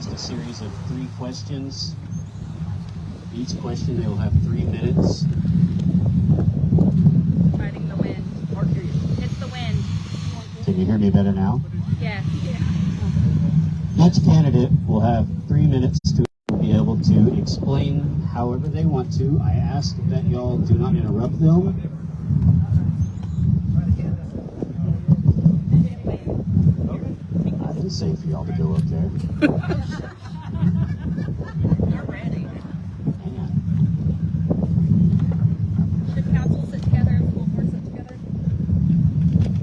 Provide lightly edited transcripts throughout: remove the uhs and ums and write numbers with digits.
asked a series of 3 questions. Each question, they will have 3 minutes. Fighting the wind. It's the wind. Can you hear me better now? Yes. Each candidate will have 3 minutes to be able to explain however they want to. I ask that y'all do not interrupt them. I didn't say for y'all to go up there. You're ready. Should council sit together and full board sit together?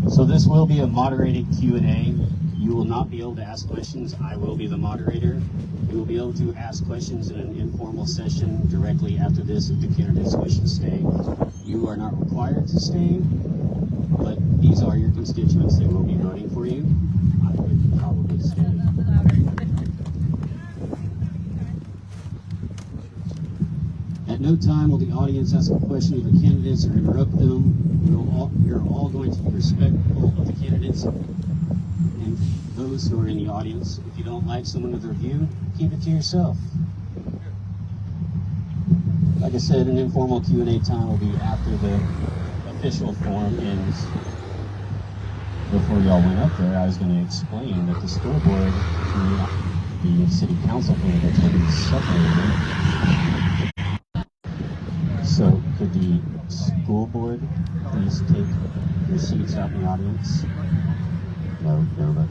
So this will be a moderated Q&A. You will not be able to ask questions. I will be the moderator. You will be able to ask questions in an informal session directly after this if the candidates wish to stay. You are not required to stay, but these are your constituents. They will be voting for you. I would probably stay. At no time will the audience ask a question of the candidates or interrupt them. You're all going to be respectful of the candidates and those who are in the audience. If you don't like someone with their view, keep it to yourself. Like I said, an informal Q&A time will be after the official forum ends. Before y'all went up there, I was going to explain that the school board and the city council candidates will be separated. So could the school board please take your seats out in the audience? No, Nova.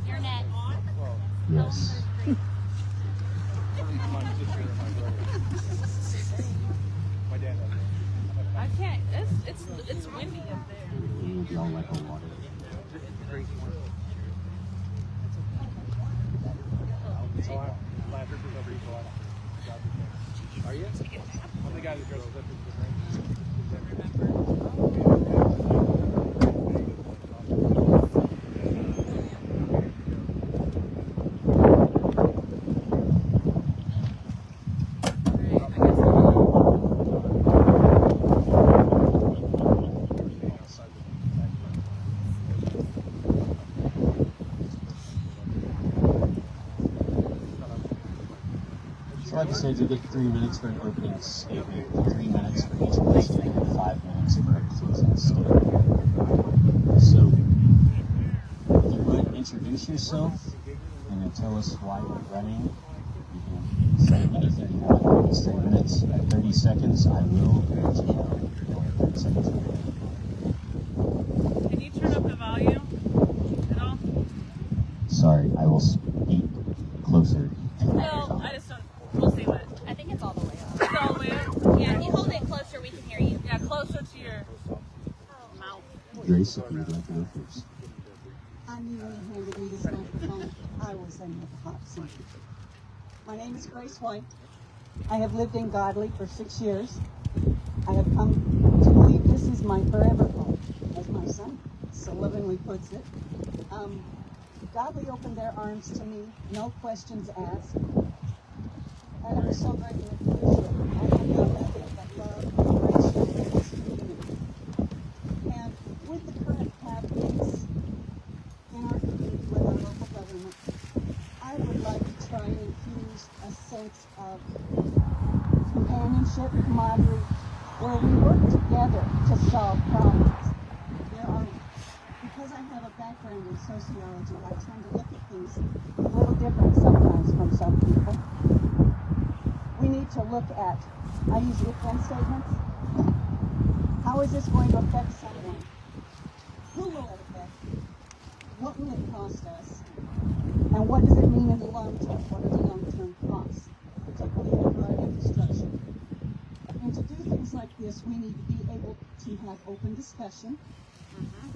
You're next. Yes. I can't. It's windy up there. Y'all like a water. Are you? I'm the guy that dresses up as the rain. Like I said, you get 3 minutes for an opening statement, 3 minutes for each question, and 5 minutes for a closing statement. So, if you would introduce yourself and then tell us why you're running, you can say anything you want in these 3 minutes. At 30 seconds, I will let you know. 30 seconds. Can you turn up the volume at all? Sorry, I will speak closer. No, I just don't. We'll see what. I think it's all the way up. It's all the way up? Yeah, if you hold it closer, we can hear you. Yeah, closer to your mouth. Grace, if you would like to go first. I knew when you handed me this microphone, I was in the hot seat. My name is Grace White. I have lived in Godley for 6 years. I have come to believe this is my forever home, as my son so lovingly puts it. Godley opened their arms to me, no questions asked. I have so great leadership. I have nothing but love and friendship in this community. And with the current happenings in our community with our local government, I would like to try and infuse a sense of companionship, camaraderie, where we work together to solve problems. Because I have a background in sociology, I tend to look at things a little different sometimes from some people. We need to look at, I use if-then statements. How is this going to affect someone? Who will it affect? What will it cost us? And what does it mean in the long term? What are the long-term costs, particularly for our infrastructure? And to do things like this, we need to be able to have open discussion,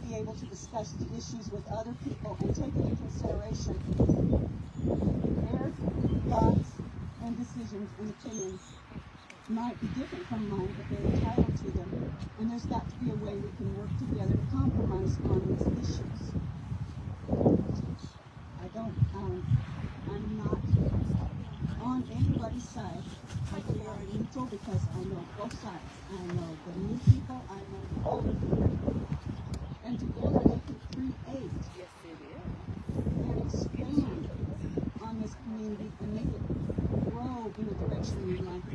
be able to discuss the issues with other people and take into consideration their thoughts and decisions and opinions might be different from mine, but they're entitled to them. And there's got to be a way we can work together to compromise on these issues. I'm not on anybody's side. I feel very neutral because I know both sides. I know the new people, I know the older people. And together they can create and expand tree like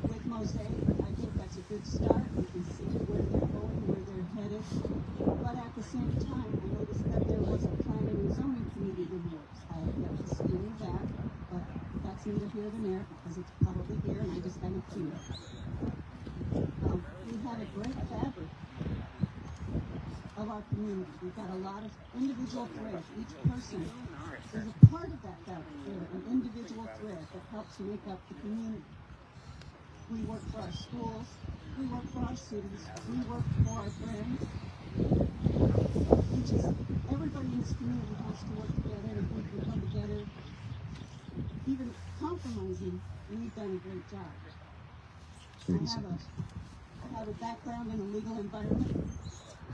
with Mosaic. I think that's a good start. We can see where they're going, where they're headed. But at the same time, I noticed that there was a planning and zoning committee in the works. I have yet to see any of that, but that's neither here nor there because it's probably here and I just haven't seen it. We have a great fabric of our community. We've got a lot of individual threads. Each person is a part of that fabric. They're an individual thread that helps make up the community. We work for our schools. We work for our cities. We work for our friends. Everybody in this community has to work together, and if we can come together, even compromising, we've done a great job. I have a background in a legal environment,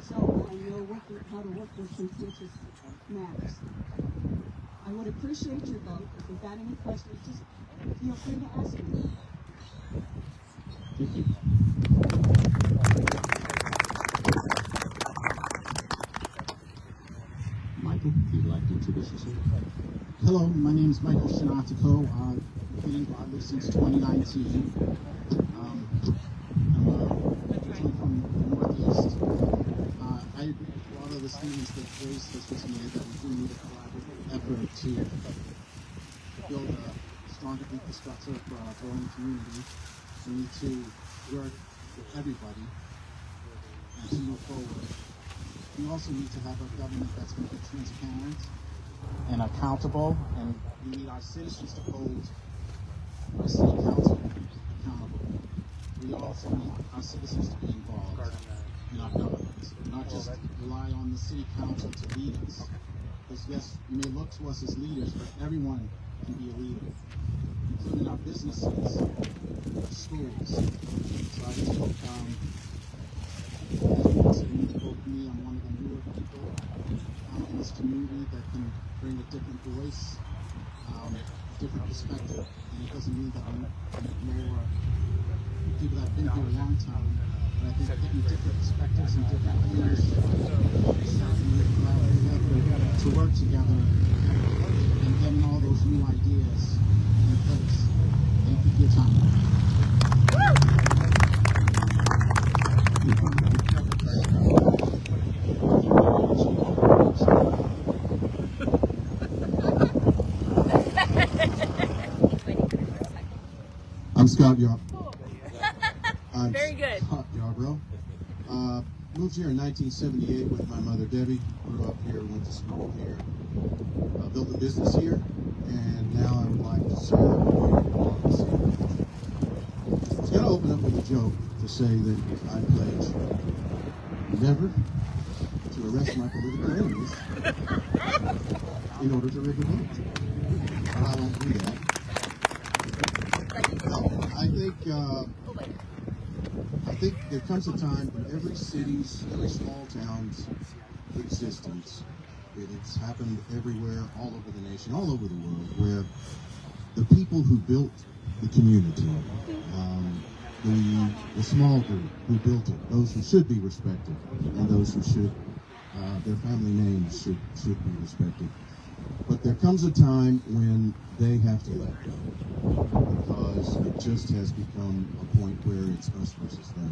so I know how to work with contentious matters. I would appreciate your vote. If you've got any questions, just feel free to ask me. Thank you. Michael, if you'd like to introduce yourself. Hello, my name is Michael Shinatiko. I've been in Godley since 2019. I'm originally from the Northeast. I a lot of the statements that Grace has just made that we do need a collaborative effort to build a stronger infrastructure for our growing community. We need to work with everybody and to move forward. We also need to have a government that's going to be transparent and accountable, and we need our citizens to hold our city council accountable. We also need our citizens to be involved in our government, not just rely on the city council to lead us. Because yes, you may look to us as leaders, but everyone can be a leader, including our businesses, our schools. So I just hope as you need to vote for me, I'm one of the newer people in this community that can bring a different voice, a different perspective, and it doesn't mean that I'm more people that have been here a long time, but I think getting different perspectives and different views to work together and getting all those new ideas in place. Thank you for your time. I'm Scott Yarbrough. Very good. Scott Yarbrough. Moved here in 1978 with my mother Debbie. Grew up here, went to school here. Built a business here, and now I would like to serve the city. I was going to open up with a joke to say that I pledge never to arrest my political enemies in order to rig the vote. But I won't do that. I think there comes a time when every city's, every small town's existence, it's happened everywhere, all over the nation, all over the world, where the people who built the community, the small group who built it, those who should be respected, and those who should, their family names should be respected. But there comes a time when they have to let go, because it just has become a point where it's us versus them.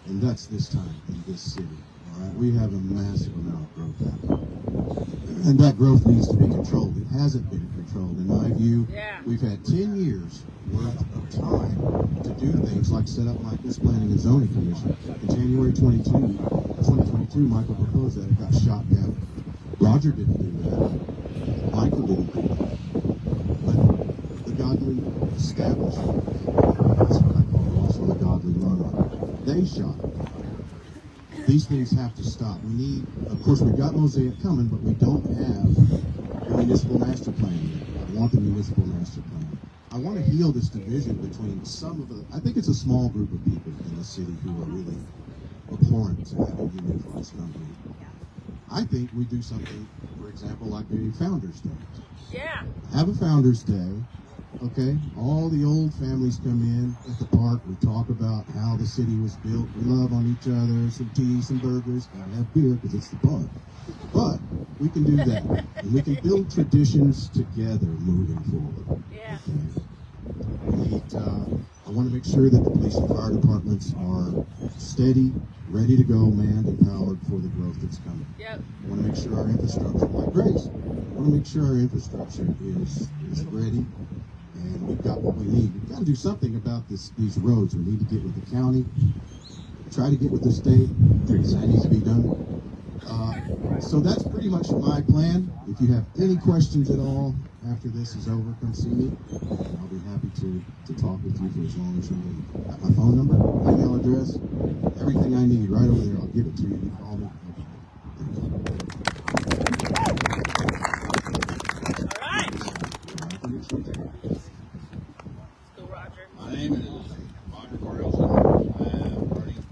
And that's this time in this city. All right, we have a massive amount of growth happening. And that growth needs to be controlled. It hasn't been controlled. In my view, we've had 10 years worth of time to do things like set up like this Planning and Zoning Commission. In January 2022, Michael proposed that. It got shot down. Roger didn't do that. Michael didn't do that. But the Godley establishment, that's what I call it, also the Godley run, they shot it. These things have to stop. We need, of course, we've got Mosaic coming, but we don't have a municipal master plan yet. I want the municipal master plan. I want to heal this division between some of the, I think it's a small group of people in the city who are really abhorrent to having union for this company. I think we do something, for example, like the Founders Day. Yeah. Have a Founders Day, okay? All the old families come in at the park. We talk about how the city was built. We love on each other, some tea, some burgers. Gotta have beer because it's the park. But We can do that. And we can build traditions together moving forward. Yeah. We need, I want to make sure that the police and fire departments are steady, ready to go, manned, empowered for the growth that's coming. Yep. I want to make sure our infrastructure, like Grace, I want to make sure our infrastructure is ready and we've got what we need. We've got to do something about these roads. We need to get with the county, try to get with the state. That needs to be done. So that's pretty much my plan. If you have any questions at all after this is over, come see me. I'll be happy to talk with you for as long as you need. Got my phone number, email address, everything I need right over there. I'll give it to you. You call me. All right. Let's Go, Roger. My name is Roger Carlson. I'm running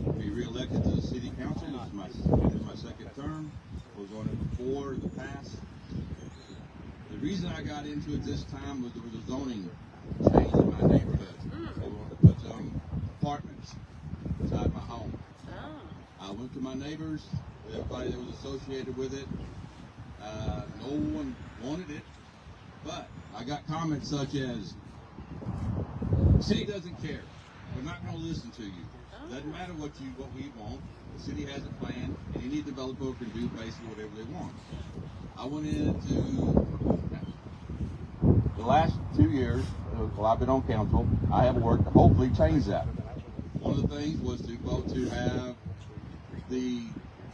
to be re-elected to the city council. This is my second term. I was on it before the past. The reason I got into it this time was there was a zoning change in my neighborhood. They wanted to put some apartments inside my home. I went to my neighbors, everybody that was associated with it. No one wanted it, but I got comments such as, the city doesn't care. We're not going to listen to you. Doesn't matter what we want. The city has a plan, and any developer can do basically whatever they want. I went into the last 2 years, while I've been on council, I have worked to hopefully change that. One of the things was to have the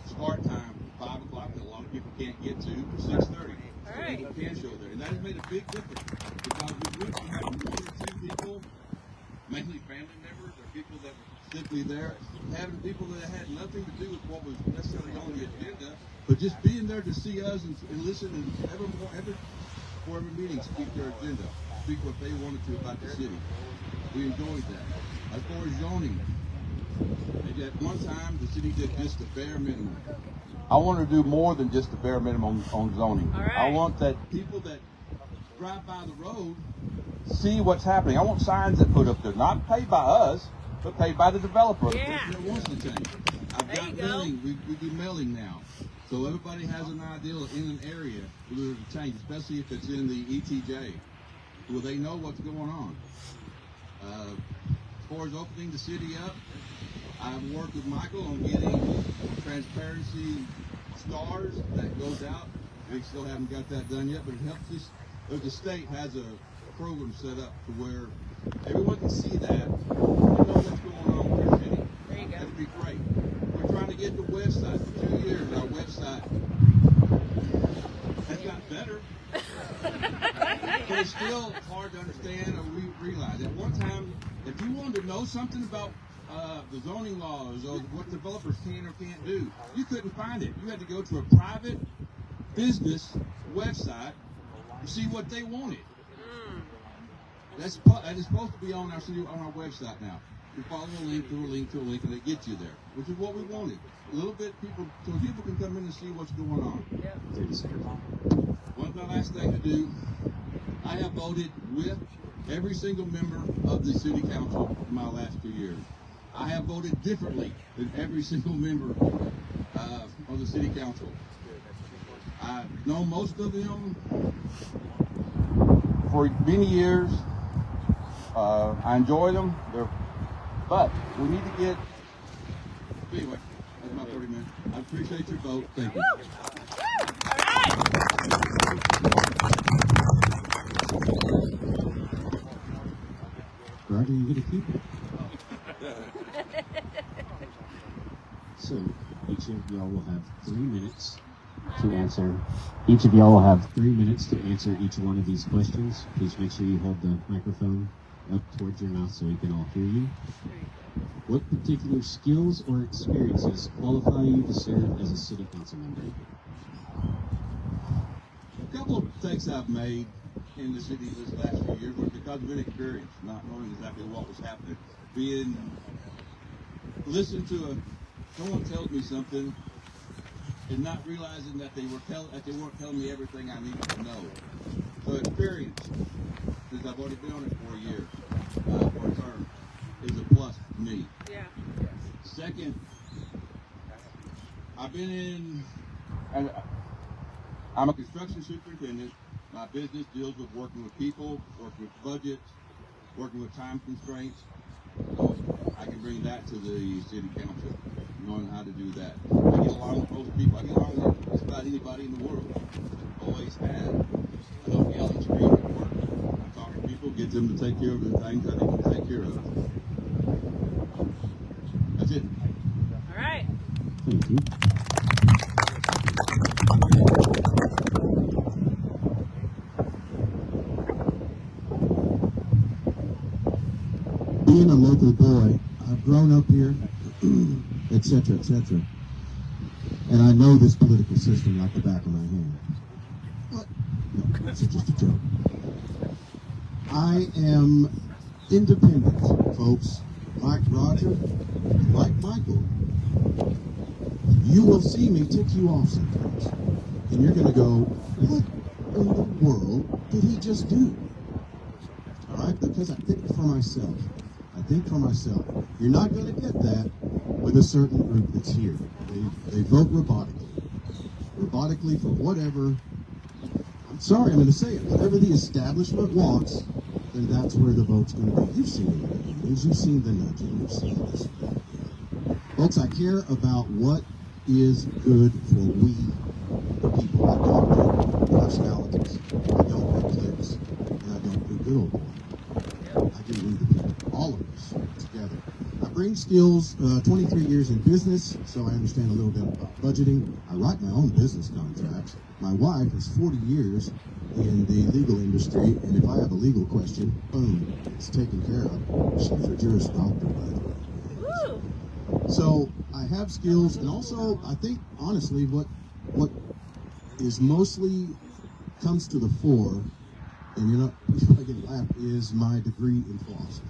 start time 5 o'clock that a lot of people can't get to 6:30. So Right. people can show there, and that has made a big difference because we went from having 1 or 2 people, mainly family members or people that were simply there, having people that had nothing to do with what was necessarily on the agenda, but just being there to see us and listen and for every meeting speak their agenda, speak what they wanted to about the city. We enjoyed that. As far as zoning, at one time the city did just the bare minimum. I want to do more than just the bare minimum on zoning. All right. I want that people that drive by the road see what's happening. I want signs that put up there, not paid by us, but paid by the developer. Yeah. That wants to change. I've There got you go. mailing. We do mailing now. So everybody has an idea in an area where to change, especially if it's in the ETJ, where they know what's going on. As far as opening the city up, I've worked with Michael on getting transparency stars that goes out. We still haven't got that done yet, but it helps us. The state has a program set up to where everyone can see that and know what's going on with their city. There you go. That'd be great. We're trying to get the website for 2 years. Our website has got better, but it's still hard to understand or we realize. At one time, if you wanted to know something about the zoning laws or what developers can or can't do, you couldn't find it. You had to go to a private business website to see what they wanted. That is supposed to be on our website now. You follow a link to a link to a link, and it gets you there, which is what we wanted. A little bit so people can come in and see what's going on. 30 seconds. One last thing to do. I have voted with every single member of the city council in my last 2 years. I have voted differently than every single member of the city council. I know most of them for many years. I enjoy them. But we need to get. Anyway, that's my 30 minutes. I appreciate your vote. Thank you. Roger, you gonna keep it? So each of y'all will have 3 minutes to answer. Each of y'all will have 3 minutes to answer each one of these questions. Please make sure you hold the microphone up towards your mouth so we can all hear you. What particular skills or experiences qualify you to serve as a city council member? A couple of mistakes I've made in the city this last few years was because of inexperience, not knowing exactly what was happening. Listening to someone tells me something and not realizing that they weren't telling me everything I needed to know. So experience, since I've already been on it for a year, for a term, is a plus to me. Yeah. Second, I've been in, and I'm a construction superintendent. My business deals with working with people, working with budgets, working with time constraints. So I can bring that to the city council, knowing how to do that. I get along with most people. I get along with just about anybody in the world. Always have. I don't yell and scream at work. I talk to people, get them to take care of the things I need to take care of. That's it. All right. Thank you. Being a local boy, I've grown up here, etc., etc. And I know this political system like the back of my hand. But, no, it's just a joke. I am independent, folks. Like Roger, like Michael. You will see me tick you off sometimes. And you're going to go, what in the world did he just do? All right? Because I think for myself. You're not going to get that with a certain group that's here. They vote robotically. Robotically for whatever, I'm sorry, I'm going to say it, whatever the establishment wants, then that's where the vote's going to be. You've seen the news, you've seen the nudging, you've seen this. Folks, I care about what is good for we, the people. I don't do personalities, I don't do clicks, and I don't do good old boy. I do we, the people, all of us together. I bring skills, 23 years in business, so I understand a little bit about budgeting. I write my own business contracts. My wife is 40 years in the legal industry, and if I have a legal question, boom, it's taken care of. She's a Juris Doctor, by the way. Woo! So I have skills, and also I think honestly, what is mostly comes to the fore, and you know, I get laughed, is my degree in philosophy.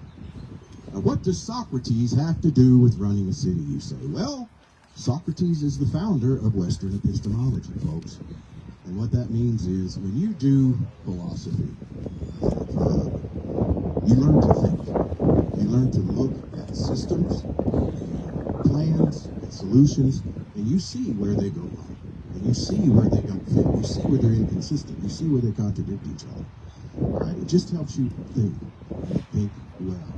Now, what does Socrates have to do with running a city, you say? Well, Socrates is the founder of Western epistemology, folks. And what that means is when you do philosophy, you learn to think. You learn to look at systems, and plans, and solutions, and you see where they go wrong. And you see where they don't fit. You see where they're inconsistent. You see where they contradict each other. Right? It just helps you think well.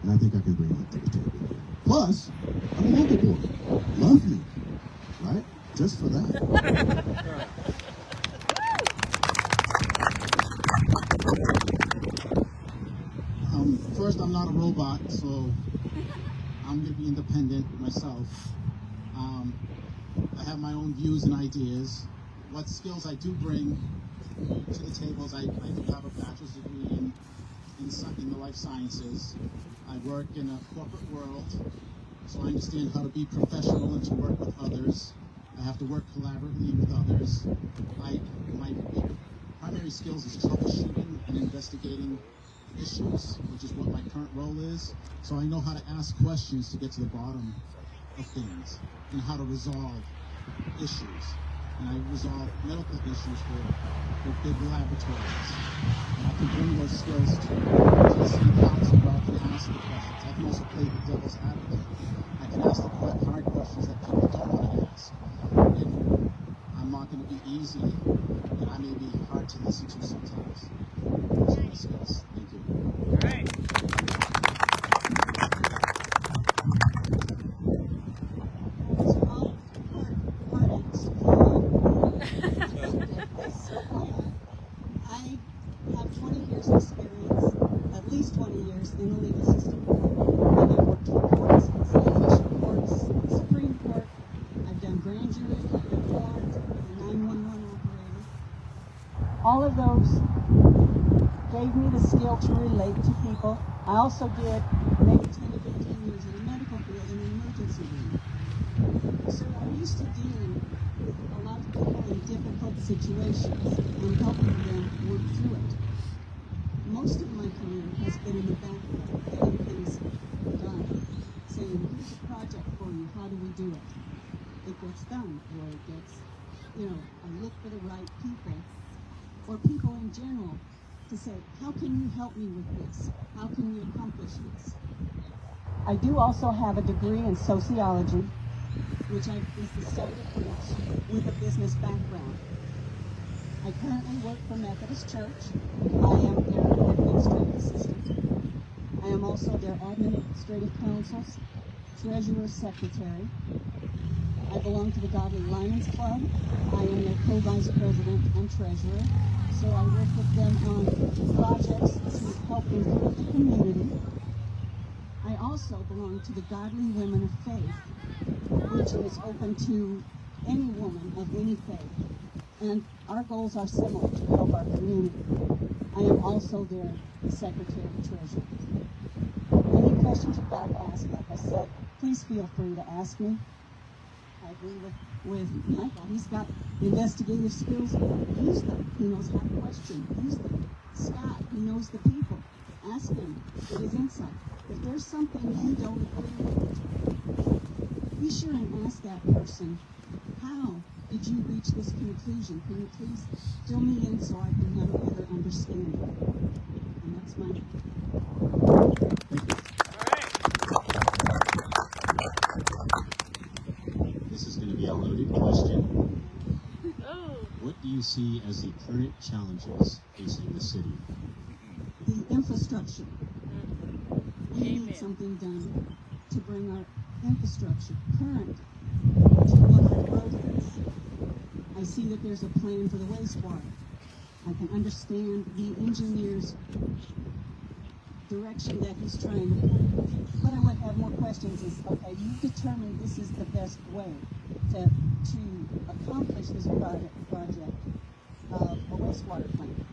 And I think I can bring that to the table. Plus, I'm a local boy. Love me. Right? Just for that. First, I'm not a robot, so I'm going to be independent myself. I have my own views and ideas. What skills I do bring to the table is I do have a bachelor's degree in the life sciences. I work in a corporate world, so I understand how to be professional and to work with others. I have to work collaboratively with others. My primary skills is troubleshooting and investigating issues, which is what my current role is. So I know how to ask questions to get to the bottom of things and how to resolve issues. And I resolve medical issues for big laboratories. And I can bring those skills to the city council where I can ask the questions. I can also play the devil's advocate. I can ask the hard questions that people don't want to ask. And I'm not going to be easy, and I may be hard to listen to sometimes. Those are my skills. Thank you. All right. It's all heartaches. I have 20 years experience, at least 20 years in the legal system. And I've worked for courts, official courts, Supreme Court. I've done grand jury, I've been warrant, a 911 operator. All of those gave me the skill to relate to people. I also did maybe 10 to 15 years in the medical field in an emergency room. So I'm used to dealing with a lot of people in difficult situations and helping them work through it. Most of my career has been in the background, getting things done, saying, here's a project for you, how do we do it? It gets done, or it gets, I look for the right people, or people in general, to say, how can you help me with this? How can you accomplish this? I do also have a degree in sociology, which is the study of groups with a business background. I currently work for Methodist Church. I am their administrative assistant. I am also their administrative council's treasurer secretary. I belong to the Godley Lions Club. I am their co-vice president and treasurer. So I work with them on projects to help improve the community. I also belong to the Godly Women of Faith, which is open to any woman of any faith. And our goals are similar to help our community. I am also their secretary treasurer. Any questions you'd like to ask, like I said, please feel free to ask me. I agree with Michael. He's got investigative skills. Use them. He knows how to question. Use them. Scott, he knows the people. Ask him. Get his insight. If there's something you don't agree with, be sure and ask that person, how did you reach this conclusion? Can you please fill me in so I can have a better understanding? And that's my... This is going to be a loaded question. What do you see as the current challenges facing the city? The infrastructure. We need something done to bring our infrastructure current to what our growth is. I see that there's a plan for the wastewater. I can understand the engineer's direction that he's trying to put. But I would have more questions is, okay, you've determined this is the best way to accomplish this project of a wastewater plant.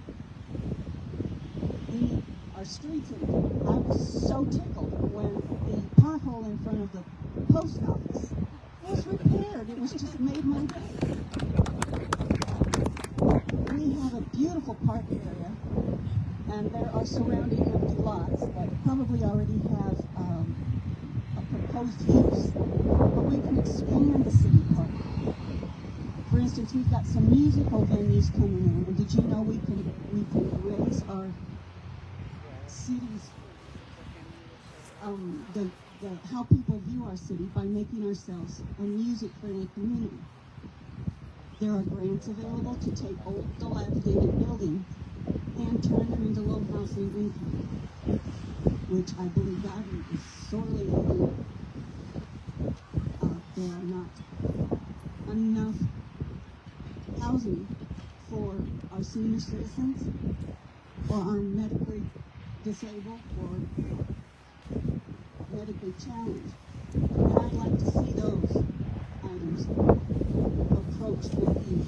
Our streets, I was so tickled when the pothole in front of the post office was repaired. It was just made my day. We have a beautiful park area, and there are surrounding empty lots that probably already have a proposed use, but we can expand the city park. For instance, we've got some musical venues coming in, and did you know we can raise our cities, how people view our city by making ourselves a music-friendly community. There are grants available to take old, dilapidated buildings and turn them into low housing income, which I believe Godley is sorely in need. There are not enough housing for our senior citizens or our medically disabled or medically challenged. And I'd like to see those items approached with you.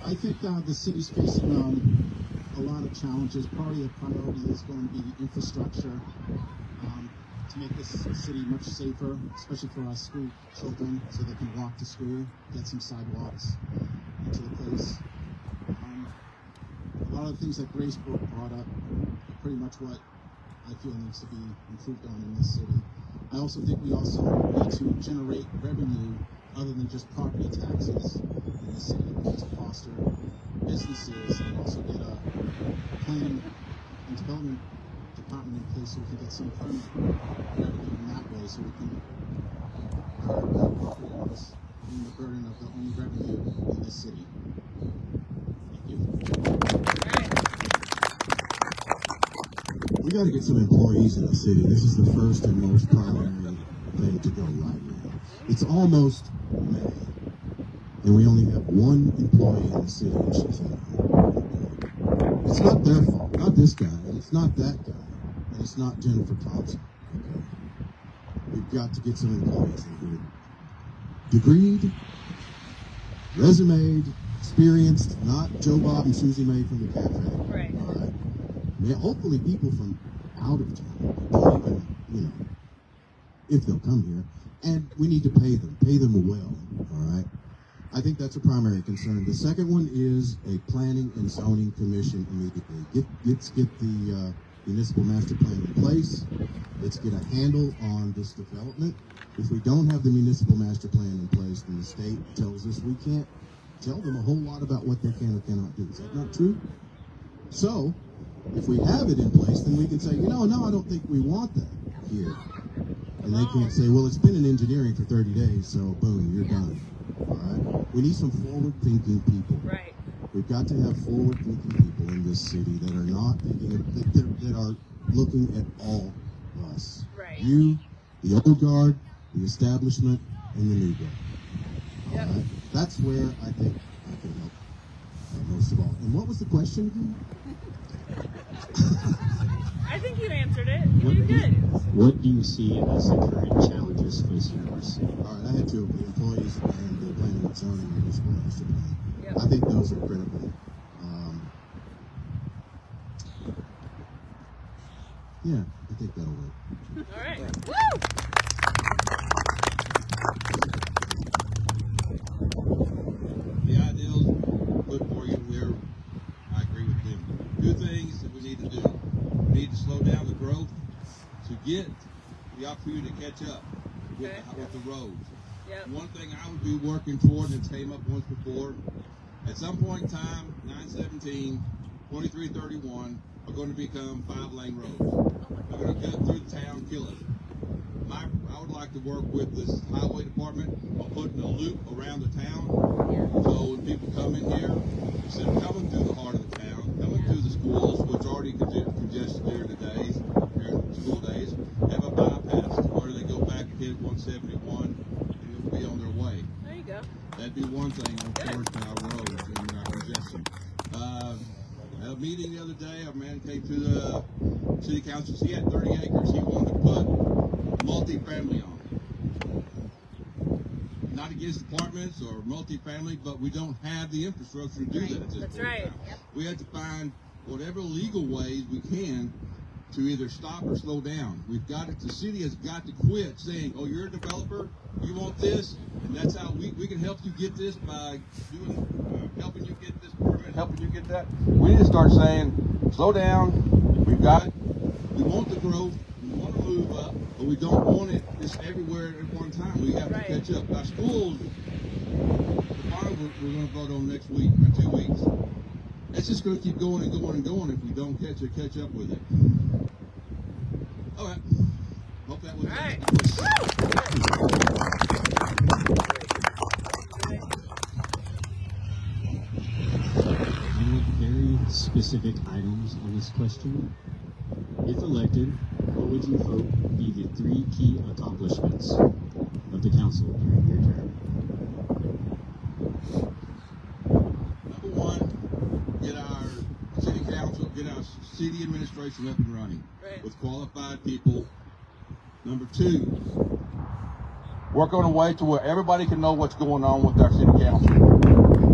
I think the city's facing a lot of challenges. Probably the priority is going to be infrastructure to make this city much safer, especially for our school children, so they can walk to school, get some sidewalks into the place. A lot of the things that Grace brought up are pretty much what I feel needs to be improved on in this city. I also think we also need to generate revenue other than just property taxes in the city. We need to foster businesses and also get a planning and development department in place so we can get some permanent revenue in that way, so we can curb the property owners and the burden of the only revenue in this city. Thank you. We got to get some employees in the city. This is the first and most primary thing to go right now. It's almost May, and we only have one employee in the city, and she's in. It's not their fault. Not this guy, and it's not that guy, and it's not Jennifer Thompson. Okay, we've got to get some employees in here. Degreed, resumed, experienced, not Joe Bob and Susie Mae from the cafe. Right. All right. Hopefully people from out of town don't even, if they'll come here. And we need to pay them well, all right? I think that's a primary concern. The second one is a planning and zoning commission immediately. Let's get the municipal master plan in place. Let's get a handle on this development. If we don't have the municipal master plan in place, then the state tells us we can't tell them a whole lot about what they can or cannot do. Is that not true? So, if we have it in place, then we can say, no, I don't think we want that here. And they can't say, well, it's been in engineering for 30 days, so boom, you're done. All right? We need some forward-thinking people. Right. We've got to have forward-thinking people in this city that are not thinking of, that are looking at all of us. Right. You, the old guard, the establishment, and the new guard. Yep. All right? That's where I think I can help most of all. And what was the question again? I think you answered it. You did good. What do you see as the current challenges facing our city? All right, I had two of the employees and the planning and zoning and municipal master plan. Yep. I think those are critical. Yeah, I think that'll work. All right. The ideals put for you here, I agree with them. Two things that we need to do. We need to slow down the growth to get the opportunity to catch up with, Okay. with the roads. Yep. One thing I would be working toward, and it's came up once before, at some point in time, 917, 2331 are going to become 5-lane roads. They're going to cut through the town, kill it. I would like to work with this highway department on putting a loop around the town. So when people come in here, instead of coming through the heart of the town, coming through the schools, which are already congested during the days, during the school days, have a bypass where they go back and hit 171 and it'll be on their way. There you go. That'd be one thing on towards our roads and our congestion. At a meeting the other day, a man came to the city council. He had 30 acres. He wanted to put multifamily on. Not against apartments or multifamily, but we don't have the infrastructure to do that at this That's point in right. time. We have to find whatever legal ways we can to either stop or slow down. We've got it. The city has got to quit saying, "Oh, you're a developer. You want this, and that's how we can help you get this by doing helping you get this permit, helping you get that." We need to start saying, "Slow down. We've got it. We want the growth. We want to move up, but we don't want it just everywhere at one time. We have Right. to catch up." Our schools, the bond we're going to vote on next week or 2 weeks. It's just going to keep going and going and going if we don't catch up with it. All right. Hope that was. All right. You want very specific items on this question. If elected, what would you hope be the 3 key accomplishments of the council during your term? Number one, get our city council, get our city administration up and running Right. with qualified people. Number two, work on a way to where everybody can know what's going on with our city council.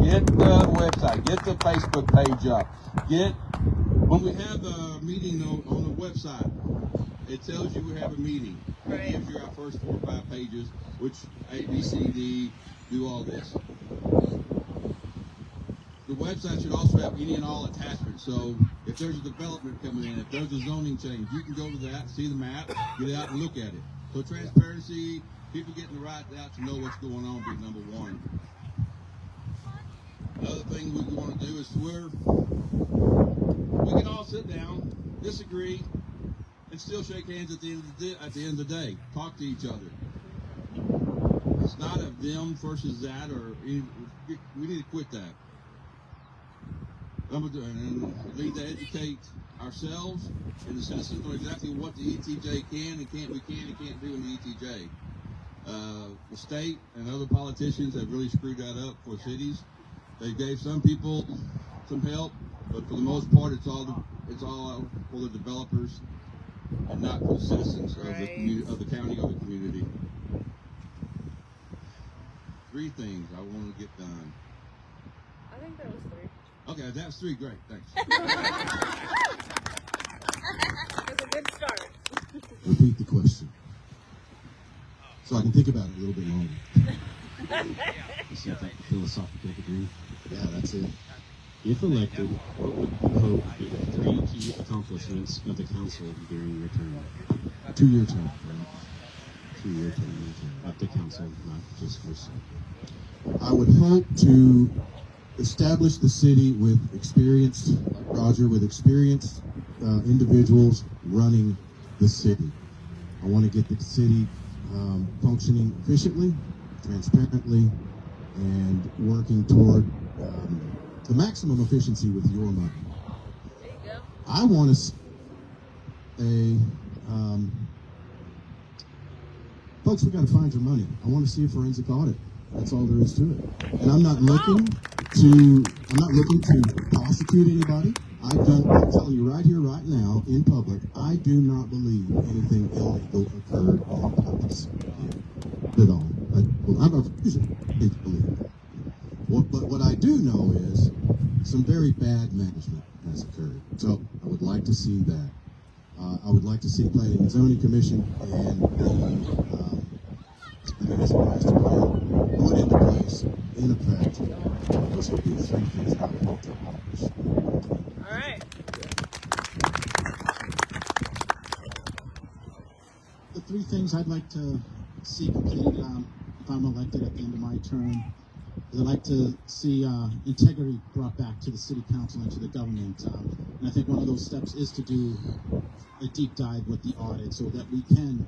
Get the website, get the Facebook page up. When we have a meeting on the website, it tells you we have a meeting. It Right. gives you our first 4 or 5 pages, which A, B, C, D, do all this. The website should also have any and all attachments. So if there's a development coming in, if there's a zoning change, you can go to that, see the map, get out and look at it. So transparency, people getting the right out to know what's going on, be number one. Another thing we want to do is we can all sit down, disagree, and still shake hands at the end of the day. Talk to each other. It's not a them versus that, we need to quit that. And we need to educate ourselves and the citizens on exactly what the ETJ can and can't do in the ETJ. The state and other politicians have really screwed that up for cities. They gave some people some help, but for the most part, it's all for the developers and not for the citizens of the community, of the county or the community. 3 things I want to get done. I think that was 3. Okay, that's 3. Great, thanks. That's a good start. Repeat the question, so I can think about it a little bit longer. Is that like philosophical degree? Yeah, that's it. If elected, what would you hope be the 3 key accomplishments of the council during your term? 2-year term. Right? 2-year term of the council, not just yourself. I would hope to establish the city with experienced, like Roger, with experienced individuals running the city. I want to get the city functioning efficiently, transparently, and working toward the maximum efficiency with your money. There you go. I want to see folks, we got to find your money. I want to see a forensic audit. That's all there is to it. And I'm not looking to prosecute anybody. I'm telling you right here, right now, in public, I do not believe anything illegal occurred on purpose at all. I'm a believe that. But what I do know is some very bad management has occurred. So I would like to see that. I would like to see Planning and Zoning Commission and the municipal master plan put into place in effect. Those would be the three things I would like to accomplish. All right. The three things I'd like to see completed if I'm elected at the end of my term is I'd like to see integrity brought back to the city council and to the government. And I think one of those steps is to do a deep dive with the audit so that we can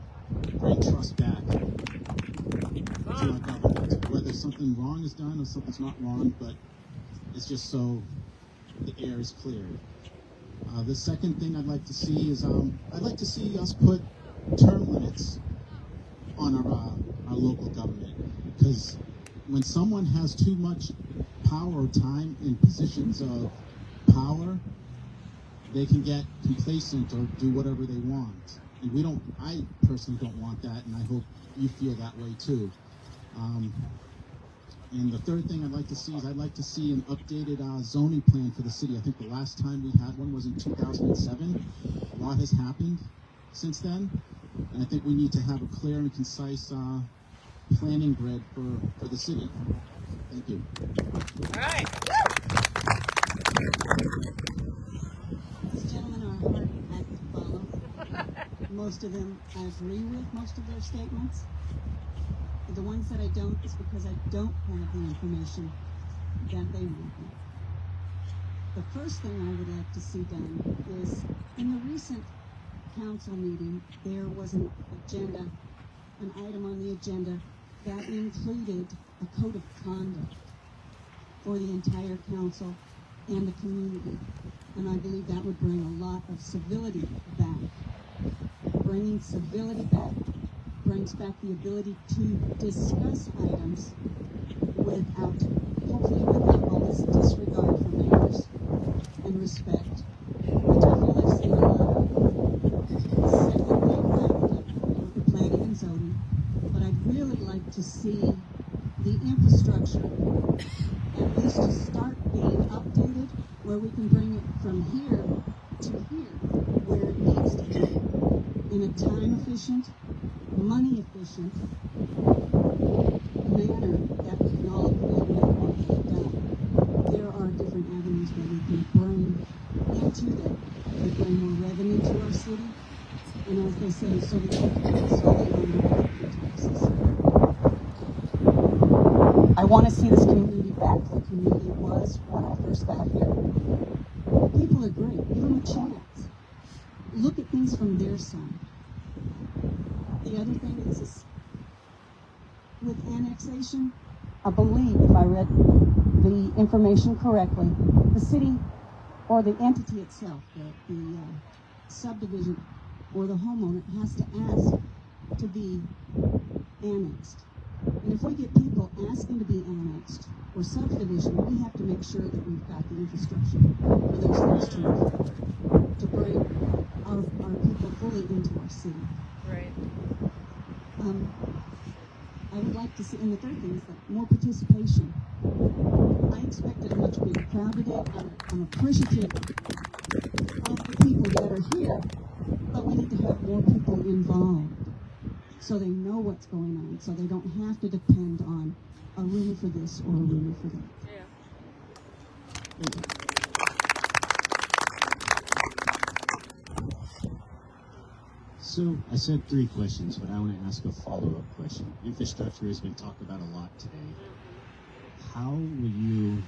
bring trust back to our government. Whether something wrong is done or something's not wrong, but it's just so the air is cleared. The second thing I'd like to see is I'd like to see us put term limits on our local government, because when someone has too much power or time in positions of power, they can get complacent or do whatever they want. And I personally don't want that, and I hope you feel that way too. And the third thing I'd like to see is I'd like to see an updated zoning plan for the city. I think the last time we had one was in 2007. A lot has happened since then, and I think we need to have a clear and concise planning grid for the city. Thank you. All right. These gentlemen are a hard act to follow. Most of them I agree with, most of their statements. The ones that I don't is because I don't have the information that they want me. The first thing I would like to see done is, in the recent council meeting, there was an item on the agenda that included a code of conduct for the entire council and the community. And I believe that would bring a lot of civility back. Bringing civility back brings back the ability to discuss items hopefully without all this disregard for manners and respect, which I feel I've seen a lot of. Secondly, the planning and zoning. But I'd really like to see the infrastructure at least to start being updated, where we can bring it from here to here, where it needs to be, in a time-efficient, money-efficient manner that we can all agree with what we've done. There are different avenues that we can bring into that would bring more revenue to our city, and as they say, so we can consolidate on the property taxes. I want to see this community back to the community it was when I first got here. People are great. Give them a chance. Look at things from their side. The other thing is with annexation, I believe, if I read the information correctly, the city or the entity itself, the subdivision or the homeowner has to ask to be annexed. And if we get people asking to be annexed or subdivision, we have to make sure that we've got the infrastructure for those things to bring our people fully into our city. Right. I would like to see, and the third thing is that more participation. I expected a much bigger crowd today. I'm appreciative of the people that are here, but we need to have more people involved so they know what's going on, so they don't have to depend on a rumor for this or a rumor for that. Yeah. So I said 3 questions, but I want to ask a follow-up question. Infrastructure has been talked about a lot today. How will you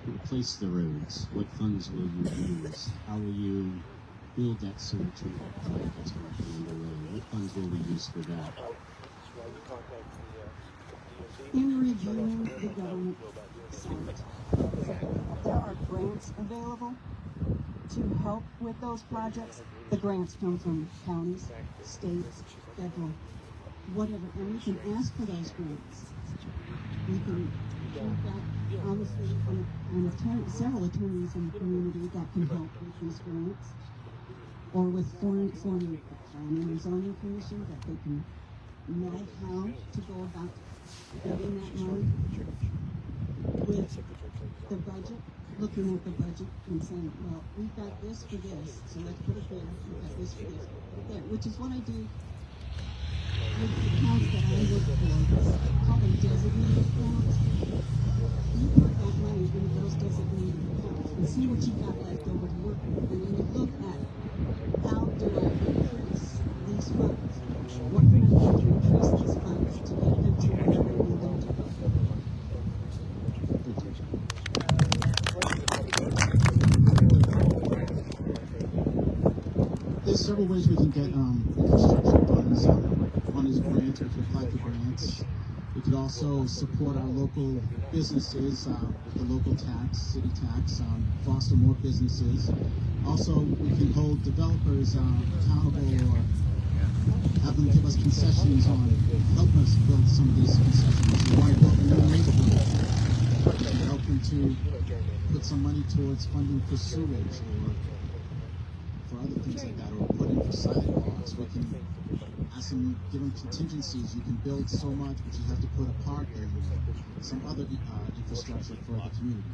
replace the roads? What funds will you use? How will you build that sewer treatment plant that's currently underway? What funds will we use for that? In reviewing the government site, there are grants available to help with those projects. The grants come from counties, states, federal, whatever, and we can ask for those grants. We can, we've got obviously several attorneys in the community that can help with these grants, or with forming the planning and zoning commission, that they can know how to go about getting that money. With the budget, looking at the budget and saying, well, we've got this for this, so let's put it there. We've got this for this, put it there, which is what I do with the accounts that I work for. Call them designated accounts. You put that money into those designated accounts and see what you got left over to work with, and then you look at how do I increase these funds? What can I do to increase these funds to get them to where I need them to go? There's several ways we can get infrastructure funds. One is grants. We can apply for grants. We could also support our local businesses with the local tax, city tax, foster more businesses. Also, we can hold developers accountable, or have them give us concessions on, help us build some of these concessions. We want to build a new neighborhood and help them to put some money towards funding for sewage or for other things like that, or put in for sidewalks. We can ask them, give them contingencies. You can build so much, but you have to put a park in some other infrastructure for the community.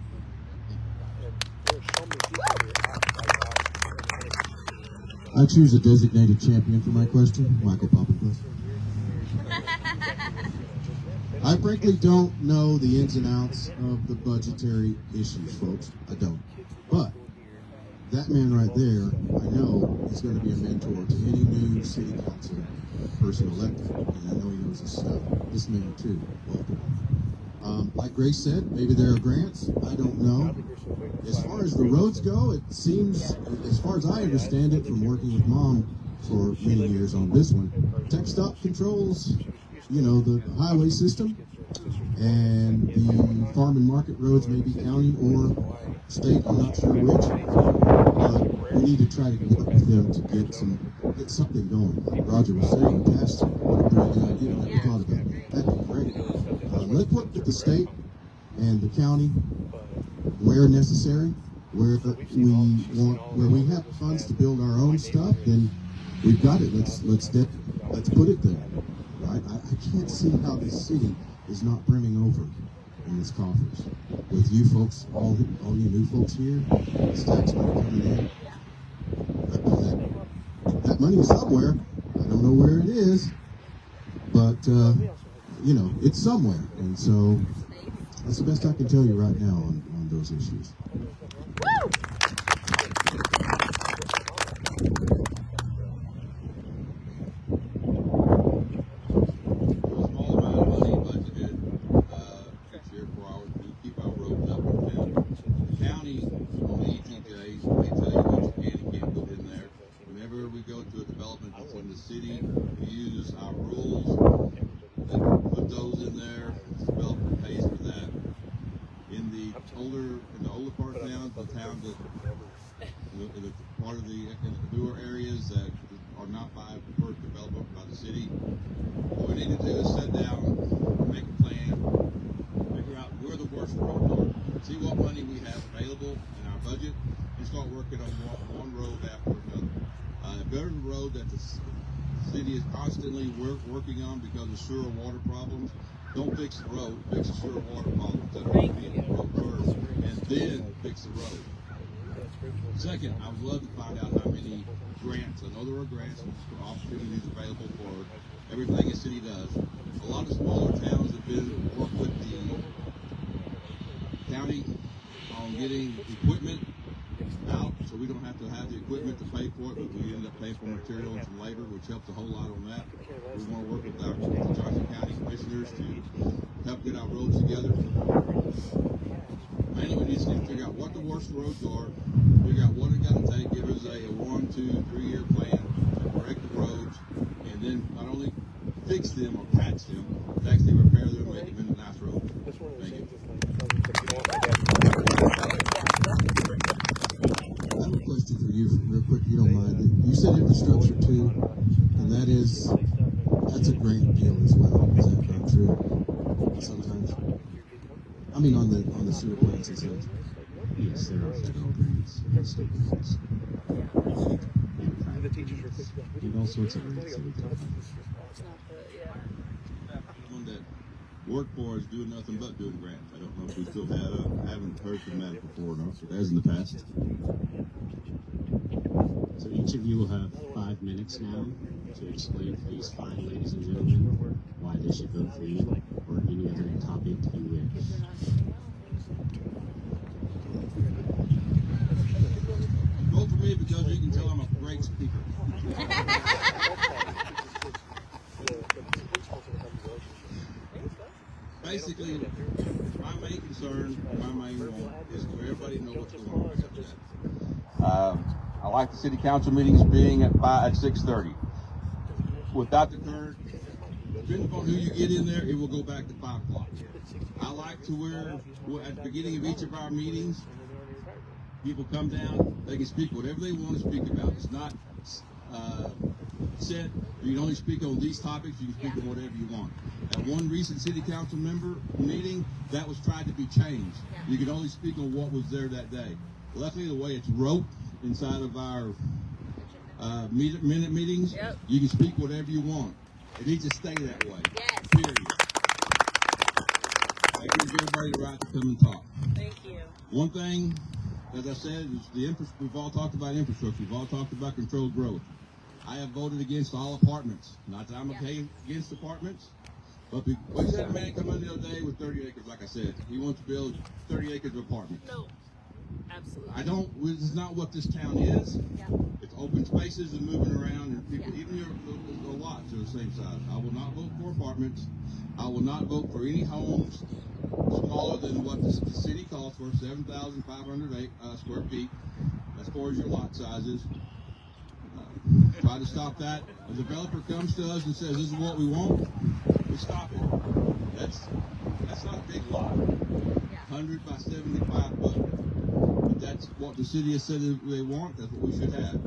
I choose a designated champion for my question, Michael Poppins. I frankly don't know the ins and outs of the budgetary issues, folks. I don't. But that man right there, I know, is going to be a mentor to any new city council person elected, and I know he knows his stuff. This man too. Welcome. Like Grace said, maybe there are grants. I don't know. As far as the roads go, it seems, as far as I understand it from working with Mom for many years on this one, Tech Stop controls, you know, the highway system, and the farm and market roads may be county or state, I'm not sure which, but we need to try to work with them to get something going. Like Roger was saying, that's what a brilliant idea. I never thought about that. That'd be great. Let's work with the state and the county where necessary, where we have funds to build our own stuff, then we've got it. Let's put it there. Right? I can't see how this city is not brimming over in its coffers. With you folks, all you new folks here, this tax money coming in, that money is somewhere. I don't know where it is, but you know, it's somewhere. And so that's the best I can tell you right now on those issues. City, we use our rules, they put those in there, the developer pays for that. In the older part of town, the town that, in the part of the newer areas that are not by preferred development by the city, what we need to do is sit down, make a plan, figure out where the worst roads are, see what money we have available in our budget, and start working on one road after another. If there's a road that the city is constantly working on because of sewer water problems, don't fix the road, fix the sewer water problems. That ought to be the road first, and then fix the road. Second, I would love to find out how many grants. I know there are grants and opportunities available for everything the city does. A lot of smaller towns have been work with the county on getting equipment out, so we don't have to have the equipment to pay for it, but we end up paying for material and some labor, which helps a whole lot on that. We want to work with our Johnson County commissioners to help get our roads together. Mainly, we just need to figure out what the worst roads are, figure out what it got to take, give us a 1, 2, 2, 3-year plan to correct the roads, and then not only fix them or patch them, but actually repair them and make them into nice roads. Thank you. I have a question for you, real quick, if you don't mind. You said infrastructure too, and that's a great deal as well. Is that not true? Sometimes, I mean, on the sewer plants and such. Yes, there are federal grants and state grants. And private grants. And all sorts of grants that we can find. One that worked for us doing nothing but doing grants. I don't know if we still have it. I haven't heard from that before, no, but as in the past. So each of you will have 5 minutes now to explain to these fine ladies and gentlemen why they should vote for you or any other topic you wish. Vote for me because you can tell I'm a great speaker. Basically, my main concern, my main goal is for everybody to know what's going on. I like the city council meetings being at 6:30. Without the current, depending upon who you get in there, it will go back to 5 o'clock. I like to where at the beginning of each of our meetings, people come down, they can speak whatever they want to speak about. It's not set, you can only speak on these topics, you can speak on whatever you want. At one recent city council member meeting, that was tried to be changed. You could only speak on what was there that day. Luckily, the way it's wrote inside of our minute meetings, you can speak whatever you want. It needs to stay that way. Yes. Period. That gives everybody the right to come and talk. Thank you. One thing, as I said, is we've all talked about infrastructure. We've all talked about controlled growth. I have voted against all apartments. Not that I'm okay against apartments, but we just had a man come in the other day with 30 acres, like I said. He wants to build 30 acres of apartments. No. Absolutely. This is not what this town is. Yeah. It's open spaces and moving around, and people, even the lots are the same size. I will not vote for apartments. I will not vote for any homes smaller than what the city calls for, 7,500 square feet. As far as your lot sizes. Try to stop that. A developer comes to us and says, this is what we want, we stop it. That's not a big lot. 100 by 75 foot. But that's what the city has said they want. That's what we should have.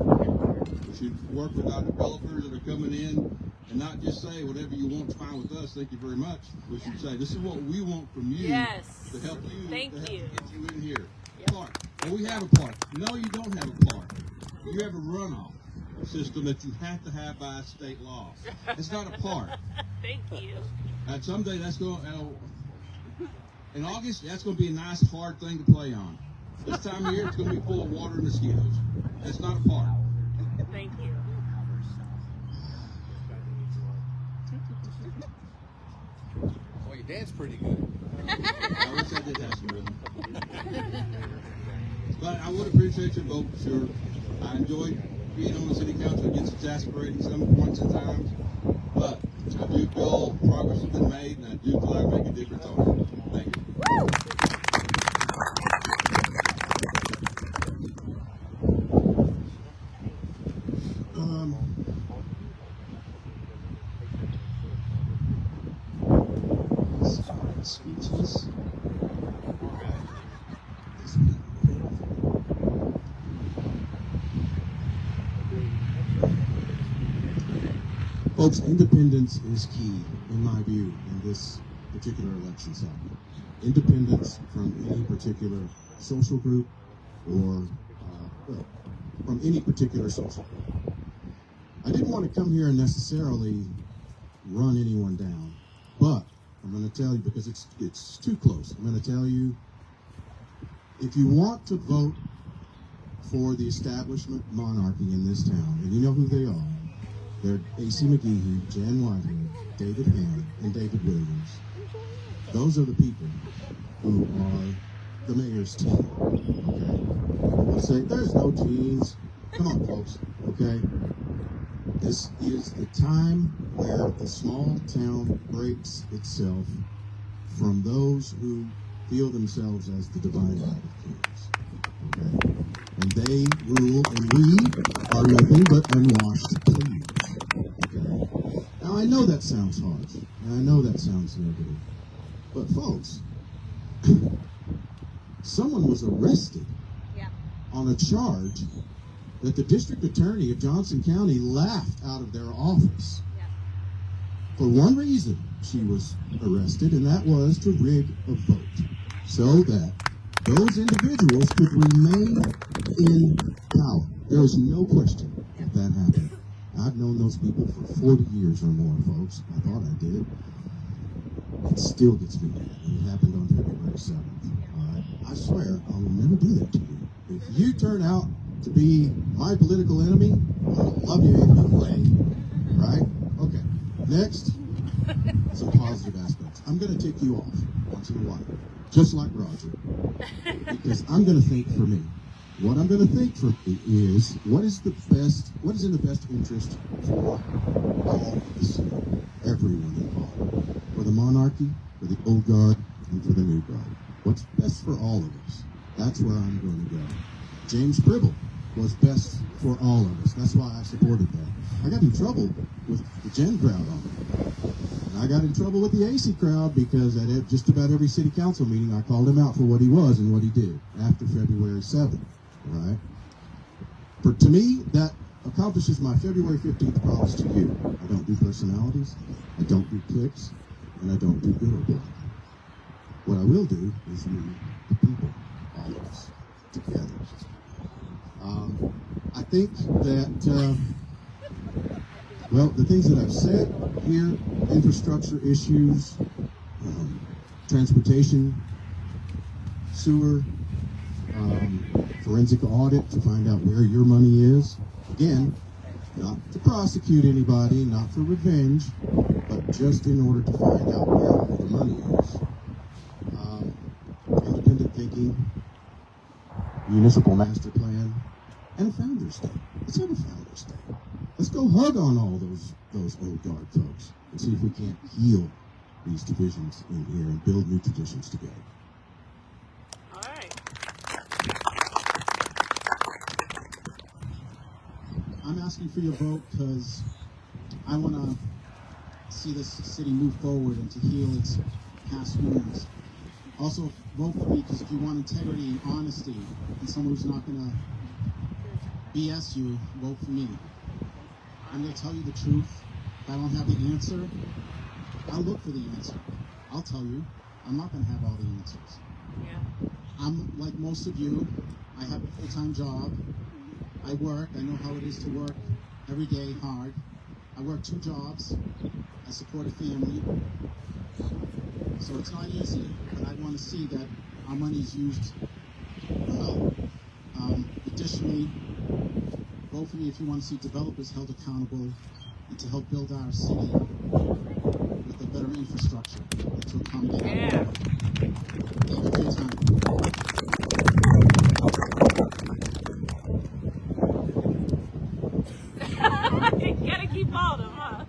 We should work with our developers that are coming in and not just say whatever you want is fine with us. Thank you very much. We should say this is what we want from you to help you Thank to help you. get you in here. Park. Well, we have a park. No, you don't have a park. You have a runoff system that you have to have by state law. It's not a park. Thank you. And someday that's going in August, that's going to be a nice hard thing to play on. This time of year, it's going to be full of water and mosquitoes. That's not a park. Thank you. Well, you dance pretty good. I wish I did have some rhythm. But I would appreciate your vote, sure. I enjoy being on the city council. It gets exasperating some points in times, but I do feel progress has been made, and I do feel I make a difference on it. Thank you. Speeches. Folks, independence is key, in my view, in this particular election cycle. Independence from any particular social group or from any particular social group. I didn't want to come here and necessarily run anyone down, but I'm going to tell you, because it's too close, I'm going to tell you, if you want to vote for the establishment monarchy in this town, and you know who they are, they're A.C. McGehee, Jan Whitehead, David Ham, and David Williams. Those are the people who are the mayor's team, okay? People say, there's no teams. Come on, folks, okay? This is the time where the small town breaks itself from those who feel themselves as the divine right of kings, Okay? And they rule, and we are nothing but unwashed plebes. Okay? Now, I know that sounds harsh, and I know that sounds negative, but folks, someone was arrested Yeah. on a charge that the district attorney of Johnson County laughed out of their office. Yeah. For one reason, she was arrested, and that was to rig a vote so that those individuals could remain in power. There is no question that that happened. I've known those people for 40 years or more, folks. I thought I did. It still gets me mad. It happened on February 7th. All right? I swear, I will never do that to you. If you turn out to be my political enemy, I'll love you anyway. Right? Okay. Next, some positive aspects. I'm going to tick you off once in a while, just like Roger, because I'm going to think for me. What I'm going to think for me is what is in the best interest for all of the city, everyone involved, for the monarchy, for the old guard, and for the new guard. What's best for all of us? That's where I'm going to go. James Pribble was best for all of us. That's why I supported that. I got in trouble with the Gen crowd on it. And I got in trouble with the AC crowd because at just about every city council meeting I called him out for what he was and what he did after February 7th. Right? To me, that accomplishes my February 15th promise to you. I don't do personalities, I don't do clicks, and I don't do bitter blocking. What I will do is lead the people, all of us, together. I think that, the things that I've said here, infrastructure issues, transportation, sewer, forensic audit to find out where your money is. Again, not to prosecute anybody, not for revenge, but just in order to find out where all the money is. Independent thinking, municipal master plan, and a Founders Day. Let's have a Founders Day. Let's go hug on all those old guard folks and see if we can't heal these divisions in here and build new traditions together. All right. I'm asking for your vote because I want to see this city move forward and to heal its past wounds. Also, vote for me because if you want integrity and honesty and someone who's not going to BS you, vote for me. I'm going to tell you the truth. If I don't have the answer, I'll look for the answer. I'll tell you, I'm not going to have all the answers. Yeah. I'm like most of you. I have a full-time job. I work. I know how it is to work every day hard. I work 2 jobs. I support a family. So it's not easy, but I want to see that our money is used well. Additionally, vote for me if you want to see developers held accountable and to help build our city with a better infrastructure and to accommodate Yeah. Thank you for your time. You gotta keep all of them, huh?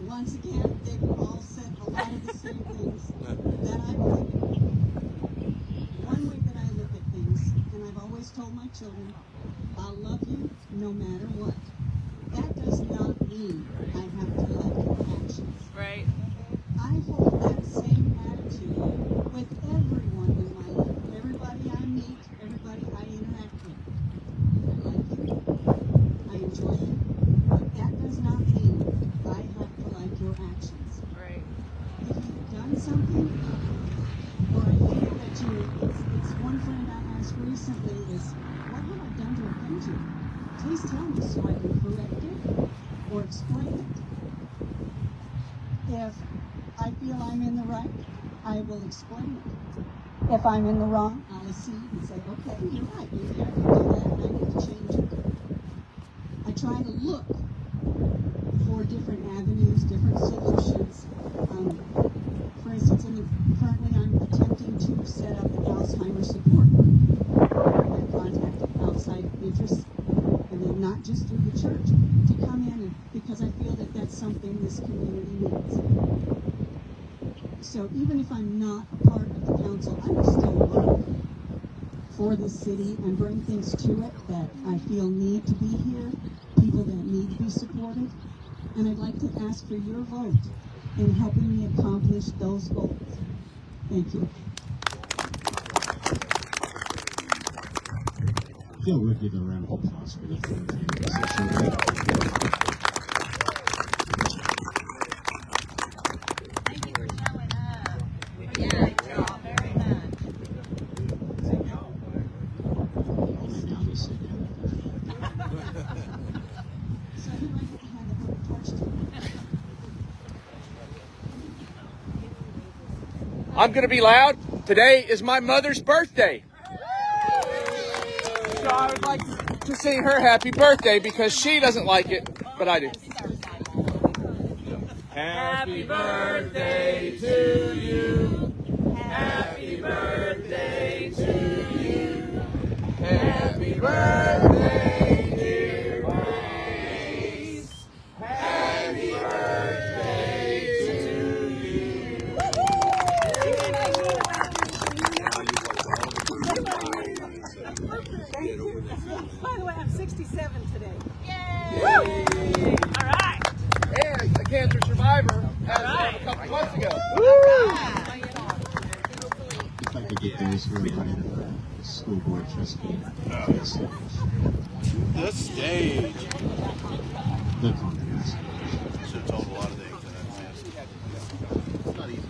Once again, they've all said a lot of the same things that I believe in. One way that I look at things, and I've always told my children, I'll love you no matter what. That does not mean I have to like your actions. Right. I hold that same attitude with everyone in my life. Everybody I meet, everybody I interact with. I like you. I enjoy you. But that does not mean I have to like your actions. Right. If you've done something, or I feel that it's one friend I asked recently is, what have I done to offend you? Please tell me so I can correct it or explain it. If I feel I'm in the right, I will explain it. If I'm in the wrong, I'll accede and say, okay, you're right, maybe I can do that and I need to change it. I try to look for different avenues, different solutions. For instance, currently I'm attempting to set up an Alzheimer's support group. I've contacted outside interests, and then not just through the church, to come in because I feel that that's something this community needs. So even if I'm not a part of the council, I will still work. for this city and bring things to it that I feel need to be here, people that need to be supported. And I'd like to ask for your vote in helping me accomplish those goals. Thank you. Yeah, we'll give a round of applause for that. Thank you for showing up. Yeah, y'all very much. So who do I get to hand the torch to? I'm going to be loud. Today is my mother's birthday. So I would like to sing her happy birthday because she doesn't like it, but I do. Happy birthday to you. Happy birthday to you. Happy birthday, dear Grace. Happy birthday to you. By the way, I'm 67 today. All right. And a cancer survivor as of a couple months ago. If I could get those who are running the school board trustee to the stage. The stage. The conference. Should have told a lot of things in that mess. It's not easy.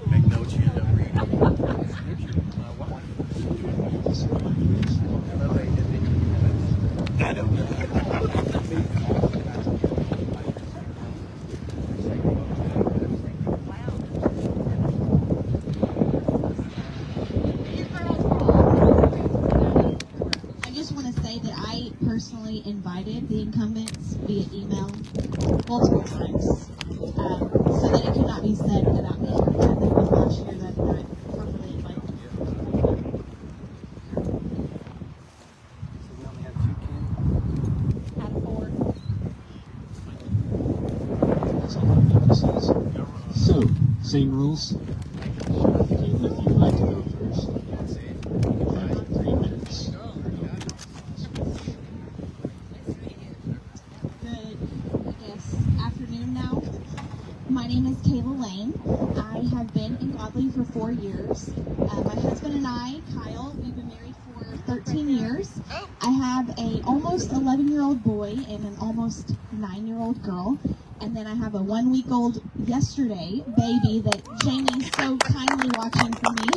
Make notes you end up reading. I don't know. I just want to say that I personally invited the incumbents via email multiple times so that it could not be said about me. And then with last year that I properly invited them. That's all I'm going to say. So, same rules. Kayla, if you'd like to go first, you have 3 minutes. Good, I guess, afternoon now. My name is Kayla Lane. I have been in Godley for 4 years. My husband and I, Kyle, we've been married for 13 years. I have a almost 11-year-old boy and an almost 9-year-old girl. And then I have a 1-week-old yesterday baby that Jamie's so kindly watching for me.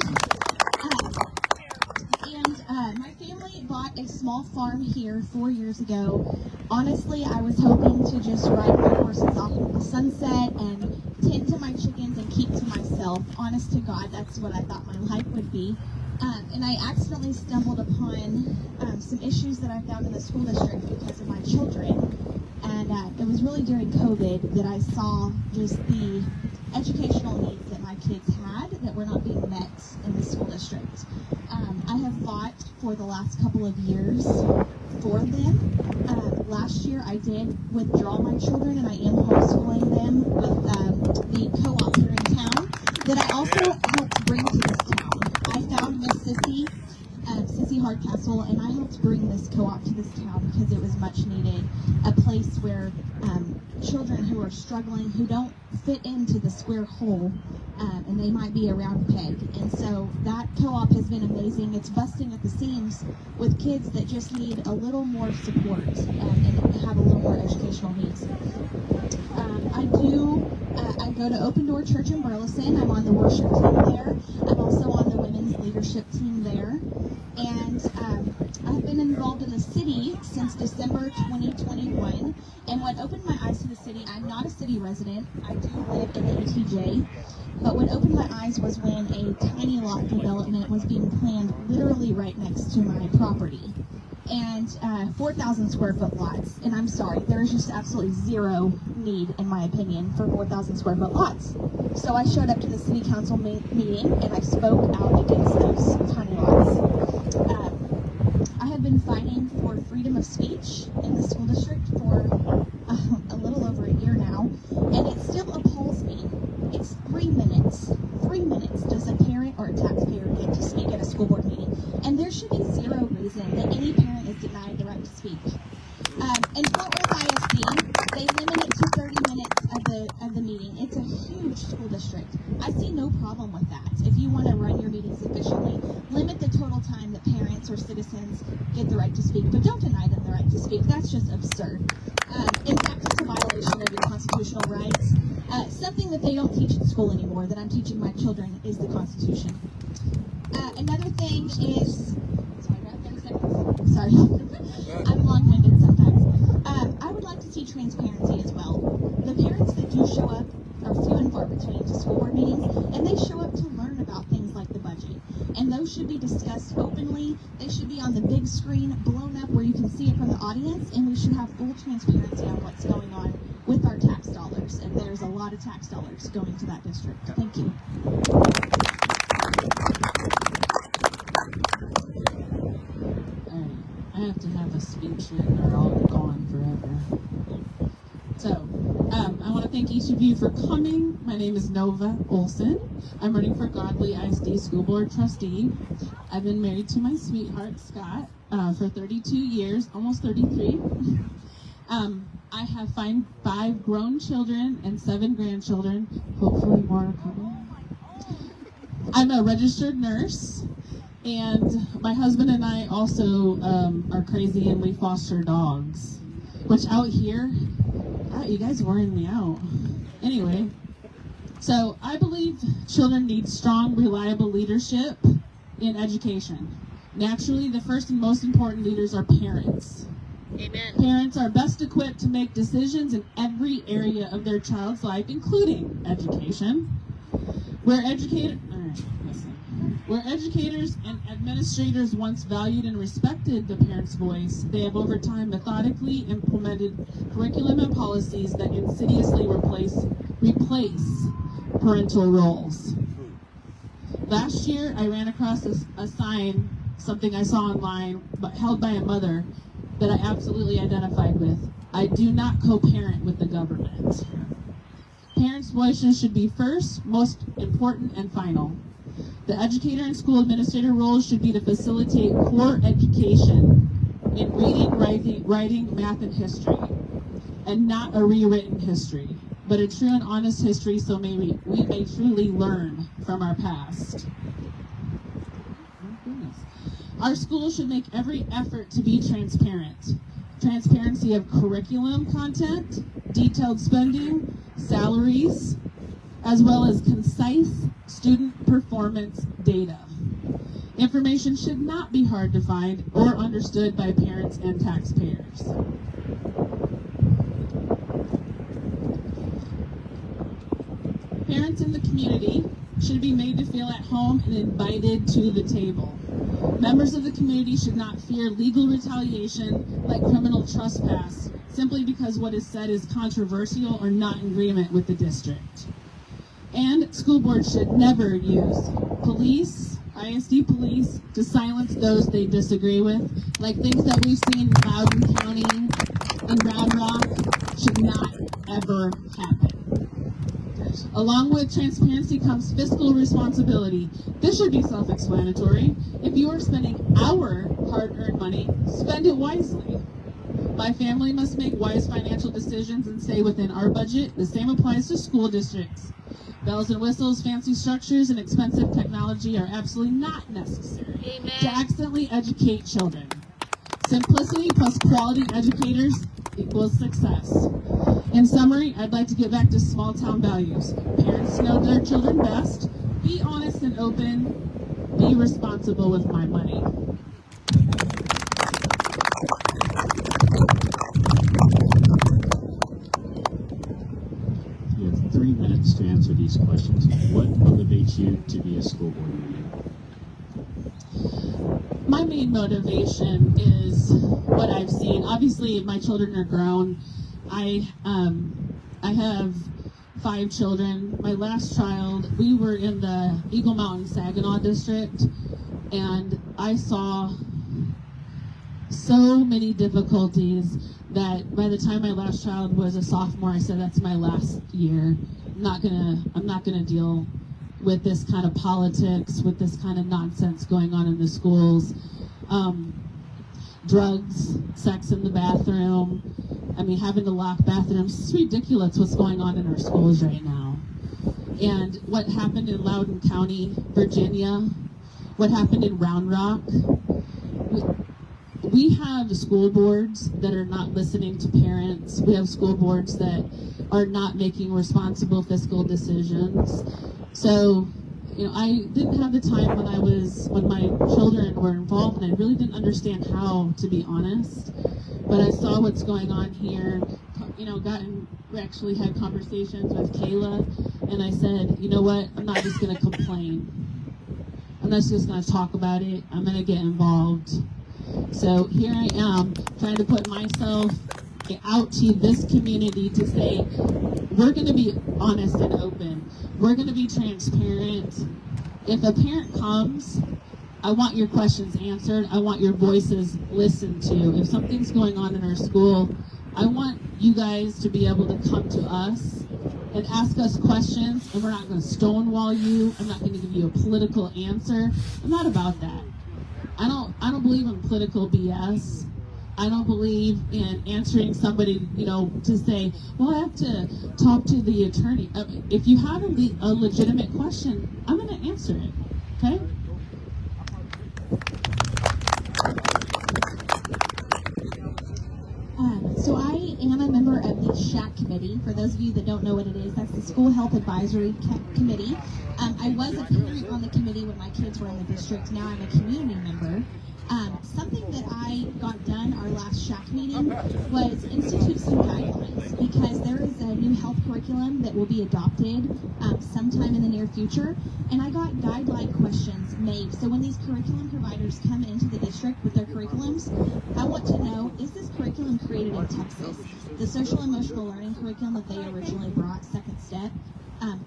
My family bought a small farm here 4 years ago. Honestly, I was hoping to just ride my horses off into the sunset and tend to my chickens and keep to myself. Honest to God, that's what I thought my life would be. And I accidentally stumbled upon some issues that I found in the school district because of my children. And it was really during COVID that I saw just the educational needs that my kids had that were not being met in the school district. I have fought for the last couple of years for them. Last year I did withdraw my children and I am homeschooling them with the co-op here in town that I also helped bring to this town. I found Miss Sissy Hardcastle, and I helped bring this co-op to this town because it was much needed. A place where children who are struggling, who don't fit into the square hole, and they might be a round peg. And so that co-op has been amazing. It's busting at the seams with kids that just need a little more support and have a little more educational needs. I go to Open Door Church in Burleson. I'm on the worship team there. I'm also on the women's leadership team there. And I've been involved in the city since December 2021. And what opened my eyes to the city, I'm not a city resident. I do live in ATJ. But what opened my eyes was when a tiny lot development was being planned literally right next to my property. And 4,000 square foot lots. And I'm sorry, there is just absolutely zero need, in my opinion, for 4,000 square foot lots. So I showed up to the city council meeting and I spoke out against those tiny lots. I have been fighting for freedom of speech in the school district for a little over a year now, and it still appalls me. It's 3 minutes problem with that. If you want to run your meetings efficiently, limit the total time that parents or citizens get the right to speak, but don't deny them the right to speak. That's just absurd. In fact, it's a violation of your constitutional rights. Something that they don't teach in school anymore, that I'm teaching my children, is the Constitution. Another thing is, sorry, I'm long-winded sometimes. I would like to see transparency as well. The parents that do show up are few and far between to school board meetings, and they show up to learn about things like the budget. And those should be discussed openly. They should be on the big screen, blown up where you can see it from the audience, and we should have full transparency on what's going on with our tax dollars. And there's a lot of tax dollars going to that district. Thank you. I have to have a speech written or I'll be gone forever. So, I want to thank each of you for coming. My name is Nova Olson. I'm running for Godley ISD School Board Trustee. I've been married to my sweetheart, Scott, for 32 years, almost 33. I have five grown children and 7 grandchildren, hopefully more are coming. I'm a registered nurse. And my husband and I also are crazy and we foster dogs. Which out here, you guys are wearing me out. Anyway, so I believe children need strong, reliable leadership in education. Naturally, the first and most important leaders are parents. Amen. Parents are best equipped to make decisions in every area of their child's life, including education. Where educators and administrators once valued and respected the parent's voice, they have over time methodically implemented curriculum and policies that insidiously replace parental roles. Last year, I ran across a sign, something I saw online, but held by a mother that I absolutely identified with. I do not co-parent with the government. Parents' voices should be first, most important, and final. The educator and school administrator roles should be to facilitate core education in reading, writing, math, and history, and not a rewritten history, but a true and honest history so we may truly learn from our past. Our schools should make every effort to be transparent. Transparency of curriculum content, detailed spending, salaries, as well as concise student performance data. Information should not be hard to find or understood by parents and taxpayers. Parents in the community should be made to feel at home and invited to the table. Members of the community should not fear legal retaliation like criminal trespass simply because what is said is controversial or not in agreement with the district. And school boards should never use police, ISD police, to silence those they disagree with, like things that we've seen in Loudoun County and Round Rock should not ever happen. Along with transparency comes fiscal responsibility. This should be self-explanatory. If you are spending our hard-earned money, spend it wisely. My family must make wise financial decisions and stay within our budget. The same applies to school districts. Bells and whistles, fancy structures, and expensive technology are absolutely not necessary to accidentally educate children. Simplicity plus quality educators equals success. In summary, I'd like to get back to small town values. Parents know their children best. Be honest and open. Be responsible with my money. You have 3 minutes to answer these questions. What motivates you to be a school board member? My main motivation is what I've seen. Obviously, my children are grown. I have 5 children. My last child, we were in the Eagle Mountain Saginaw district, and I saw so many difficulties that by the time my last child was a sophomore, I said, that's my last year. I'm not gonna deal with this kind of politics, with this kind of nonsense going on in the schools. Drugs, sex in the bathroom, having to lock bathrooms. It's ridiculous what's going on in our schools right now. and what happened in Loudoun County, Virginia, what happened in Round Rock. We have school boards that are not listening to parents. We have school boards that are not making responsible fiscal decisions. So, I didn't have the time when my children were involved, and I really didn't understand how, to be honest. But I saw what's going on here, we actually had conversations with Kayla, and I said, you know what, I'm not just gonna complain. I'm not just gonna talk about it, I'm gonna get involved. So here I am, trying to put myself out to this community to say, we're going to be honest and open. We're going to be transparent. If a parent comes, I want your questions answered. I want your voices listened to. If something's going on in our school, I want you guys to be able to come to us and ask us questions, and we're not going to stonewall you. I'm not going to give you a political answer. I'm not about that. I don't believe in political BS. I don't believe in answering somebody, to say, well, I have to talk to the attorney. If you have a legitimate question, I'm going to answer it, okay? So I am a member of the SHAC committee. For those of you that don't know what it is, that's the School Health Advisory Committee. I was a parent on the committee when my kids were in the district. Now I'm a community member. Something that I got done our last SHAC meeting was institute some guidelines, because there is a new health curriculum that will be adopted sometime in the near future, and I got guideline questions made. So when these curriculum providers come into the district with their curriculums, I want to know, is this curriculum created in Texas? The social emotional learning curriculum that they originally brought, Second Step,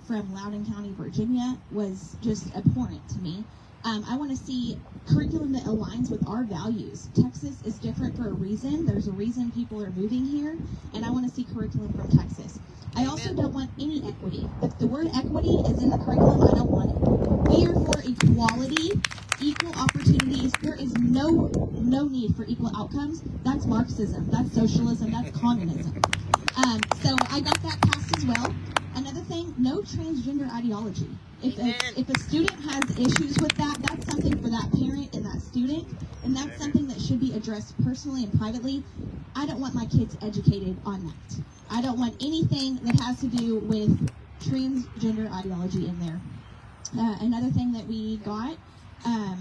from Loudoun County, Virginia, was just abhorrent to me. I want to see curriculum that aligns with our values. Texas is different for a reason. There's a reason people are moving here, and I want to see curriculum from Texas. I also don't want any equity. If the word equity is in the curriculum, I don't want it. We are for equality, equal opportunities. There is no need for equal outcomes. That's Marxism. That's socialism. That's communism. So I got that passed as well. Another thing, no transgender ideology. If a student has issues with that, that's something for that parent and that student, and that's something that should be addressed personally and privately. I don't want my kids educated on that. I don't want anything that has to do with transgender ideology in there. Another thing that we got, I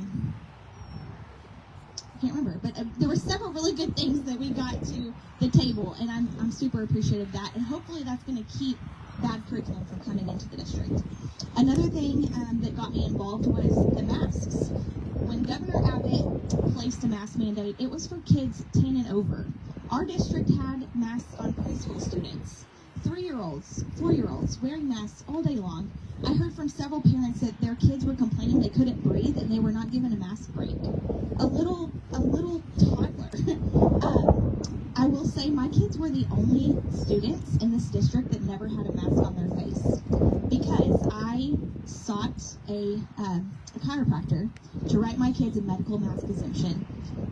can't remember, but there were several really good things that we got to the table, and I'm super appreciative of that, and hopefully that's going to keep bad curriculum from coming into the district. Another thing that got me involved was the masks. When Governor Abbott placed a mask mandate, it was for kids 10 and over. Our district had masks on preschool students. 3-year-olds, 4-year-olds wearing masks all day long. I heard from several parents that their kids were complaining they couldn't breathe and they were not given a mask break. A little toddler. I will say my kids were the only students in this district that never had a mask on their face, because I sought a chiropractor to write my kids a medical mask exemption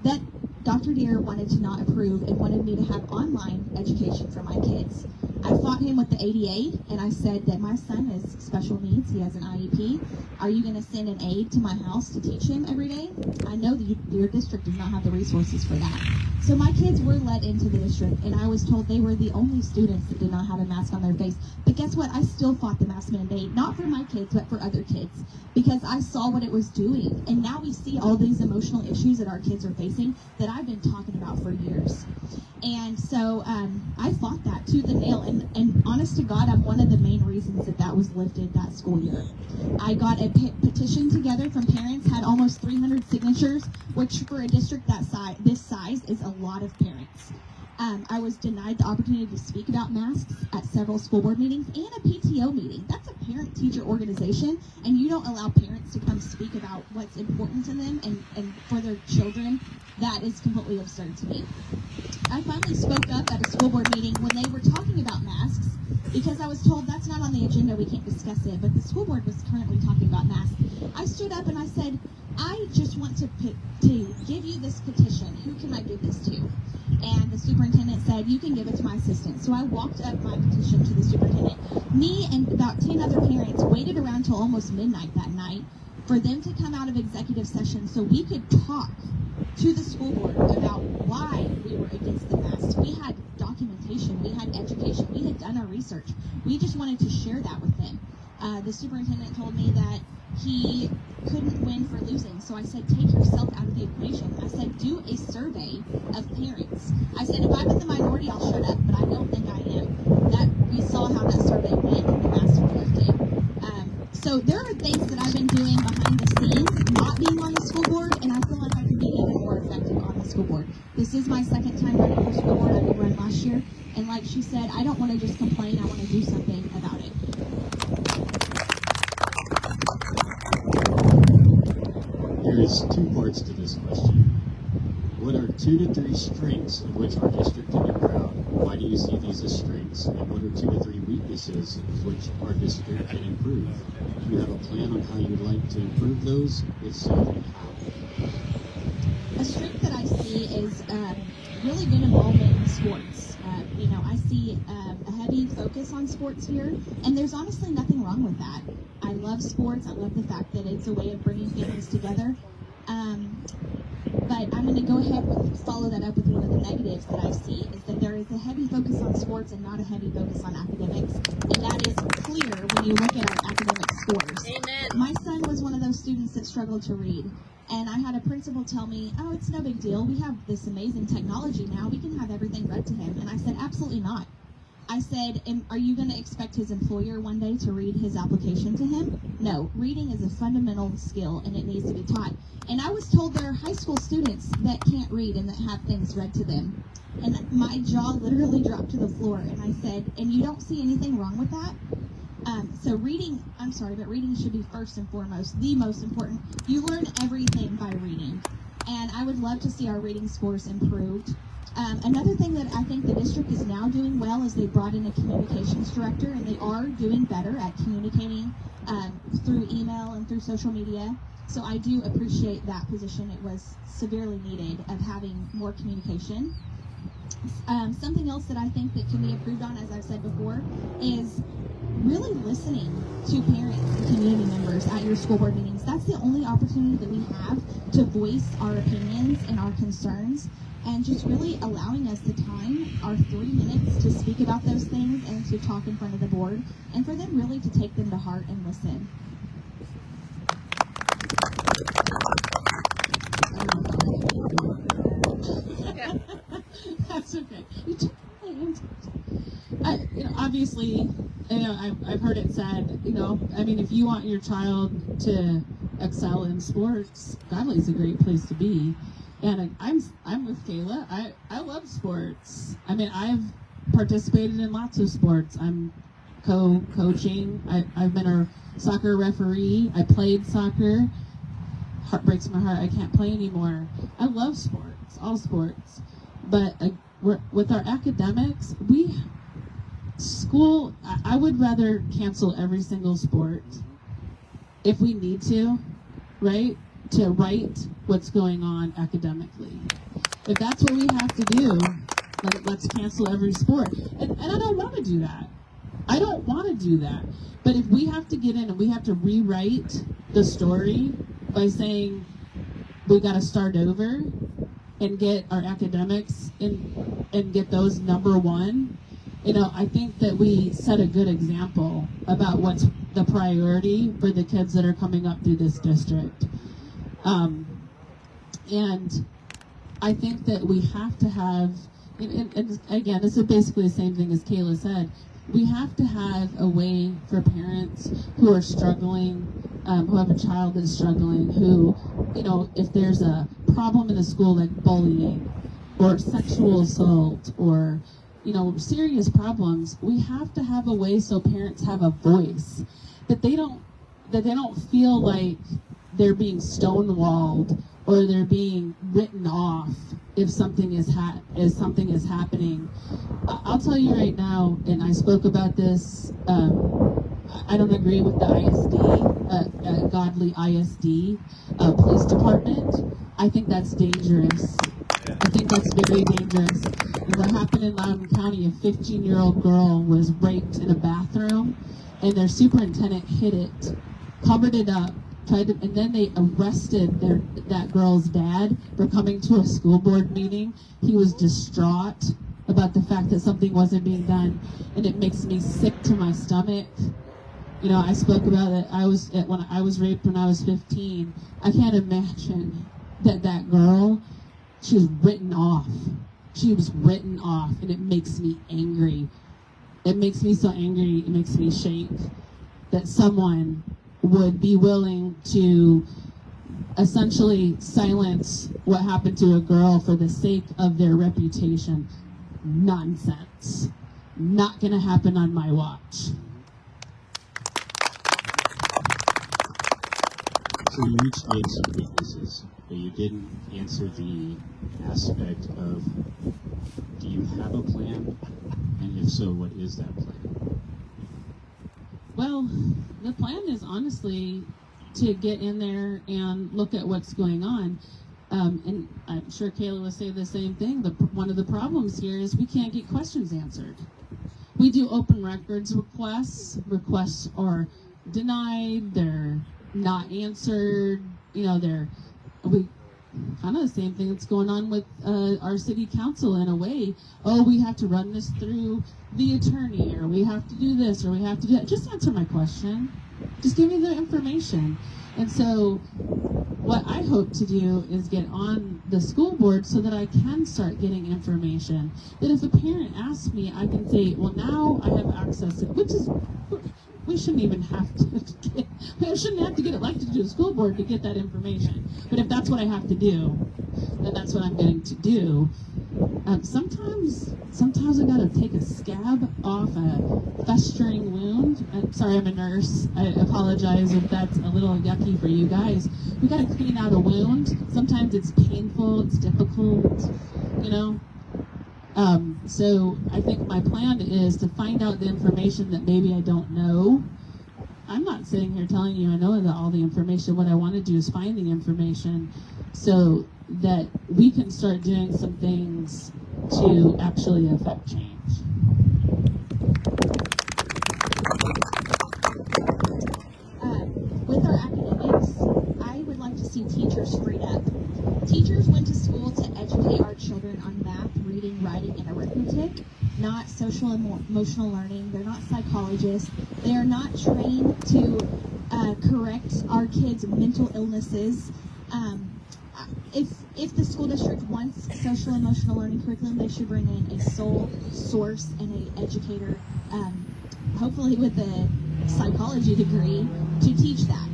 that Dr. Deere wanted to not approve and wanted me to have online education for my kids. I fought him with the ADA, and I said that my son has special needs. He has an IEP. Are you going to send an aide to my house to teach him every day? I know that your district does not have the resources for that. So my kids were let into the district, and I was told they were the only students that did not have a mask on their face. But guess what? I still fought the mask mandate, not for my kids, but for other kids, because I saw what it was doing. And now we see all these emotional issues that our kids are facing that I've been talking about for years. And so I fought that tooth and nail, and honest to God, I'm one of the main reasons that was lifted that school year. I got a petition together from parents, had almost 300 signatures, which for a district this size is a lot of parents. I was denied the opportunity to speak about masks at several school board meetings and a PTO meeting. That's a parent-teacher organization, and you don't allow parents to come speak about what's important to them and for their children. That is completely absurd to me. I finally spoke up at a school board meeting when they were talking about masks, because I was told that's not on the agenda, we can't discuss it, but the school board was currently talking about masks. I stood up and I said, I just want to give you this petition. Who can I give this to? And the superintendent said, you can give it to my assistant. So I walked up my petition to the superintendent. Me and about 10 other parents waited around till almost midnight that night for them to come out of executive session so we could talk to the school board about why we were against the mask. We had documentation, we had education, we had done our research. We just wanted to share that with them. The superintendent told me that he couldn't win for losing. So I said, take yourself out of the equation. I said, do a survey of parents. I said, if I'm in the minority, I'll shut up, but I don't think I am. That we saw how that survey went and the masks were lifted. So there are things that I've been doing behind the scenes, not being on the school board, and I feel like I can be even more effective on the school board. This is my second time running for school board. I did run last year. And like she said, I don't want to just complain. I want to do something about it. There is two parts to this question. What are 2 to 3 strengths of which our district can be proud? Why do you see these as strengths? And what are 2 to 3 weaknesses of which our district can improve? Do you have a plan on how you'd like to improve those? If so, how? A strength that I see is really good involvement in sports. I see a heavy focus on sports here, and there's honestly nothing wrong with that. I love sports. I love the fact that it's a way of bringing families together. But I'm going to go ahead and follow that up with one of the negatives that I see, is that there is a heavy focus on sports and not a heavy focus on academics. And that is clear when you look at our academic scores. Amen. My son was one of those students that struggled to read. And I had a principal tell me, oh, it's no big deal. We have this amazing technology now. We can have everything read to him. And I said, absolutely not. I said, are you going to expect his employer one day to read his application to him? No. Reading is a fundamental skill, and it needs to be taught. And I was told there are high school students that can't read and that have things read to them. And my jaw literally dropped to the floor. And I said, and you don't see anything wrong with that? So reading, I'm sorry, but reading should be first and foremost, the most important. You learn everything by reading. And I would love to see our reading scores improved. Another thing that I think the district is now doing well is they brought in a communications director, and they are doing better at communicating through email and through social media. So I do appreciate that position. It was severely needed of having more communication. Something else that I think that can be improved on, as I've said before, is really listening to parents and community members at your school board meetings. That's the only opportunity that we have to voice our opinions and our concerns, and just really allowing us the time, our 3 minutes, to speak about those things and to talk in front of the board, and for them really to take them to heart and listen. That's okay. You took my hand. Obviously, I've heard it said, if you want your child to excel in sports, Godley's a great place to be. And I'm with Kayla. I love sports. I've participated in lots of sports. I'm coaching. I've been a soccer referee. I played soccer. Heart breaks my heart. I can't play anymore. I love sports, all sports. But with our academics, I would rather cancel every single sport if we need to, right? To write what's going on academically. If that's what we have to do, let's cancel every sport. And I don't want to do that. I don't want to do that. But if we have to get in and we have to rewrite the story by saying we got to start over and get our academics in and get those number one, I think that we set a good example about what's the priority for the kids that are coming up through this district. And I think that we have to have, and again, this is basically the same thing as Kayla said, we have to have a way for parents who are struggling, who have a child that's struggling, who, if there's a problem in the school like bullying or sexual assault or, serious problems, we have to have a way so parents have a voice, that they don't feel like they're being stonewalled or they're being written off if something is happening. I'll tell you right now, and I spoke about this, I don't agree with the ISD at Godley ISD police department. I think that's dangerous. I think that's very dangerous. And what happened in Loudoun County, a 15-year-old girl was raped in a bathroom, and their superintendent hid it, covered it up, and then they arrested that girl's dad for coming to a school board meeting. He was distraught about the fact that something wasn't being done, and it makes me sick to my stomach. You know, I spoke about it. When I was raped when I was 15. I can't imagine that girl. She was written off. She was written off, and it makes me angry. It makes me so angry. It makes me shake that someone would be willing to essentially silence what happened to a girl for the sake of their reputation. Nonsense. Not gonna happen on my watch. So you each made some weaknesses, but you didn't answer the aspect of, do you have a plan? And if so, what is that plan? Well, the plan is honestly to get in there and look at what's going on. And I'm sure Kayla will say the same thing. One of the problems here is we can't get questions answered. We do open records requests. Requests are denied. They're not answered. You know, we kind of the same thing that's going on with our city council in a way. Oh, we have to run this through the attorney, or we have to do this, or we have to do that. Just answer my question. Just give me the information. And so what I hope to do is get on the school board so that I can start getting information. That if a parent asks me, I can say, well, now I have access to, which is, we shouldn't even have to get, we shouldn't have to get elected to a school board to get that information. But if that's what I have to do, then that's what I'm going to do. Sometimes I gotta take a scab off a festering wound. I'm sorry, I'm a nurse. I apologize if that's a little yucky for you guys. We gotta clean out a wound. Sometimes it's painful, it's difficult, you know. So I think my plan is to find out the information that maybe I don't know. I'm not sitting here telling you I know all the information. What I want to do is find the information so that we can start doing some things to actually affect change. With our academics, I would like to see teachers freed up. Teachers went to school to educate our children on math, reading, writing, and arithmetic, not social and emotional learning. They're not psychologists. They are not trained to correct our kids' mental illnesses. If the school district wants social and emotional learning curriculum, they should bring in a sole source and an educator, hopefully with a psychology degree, to teach that.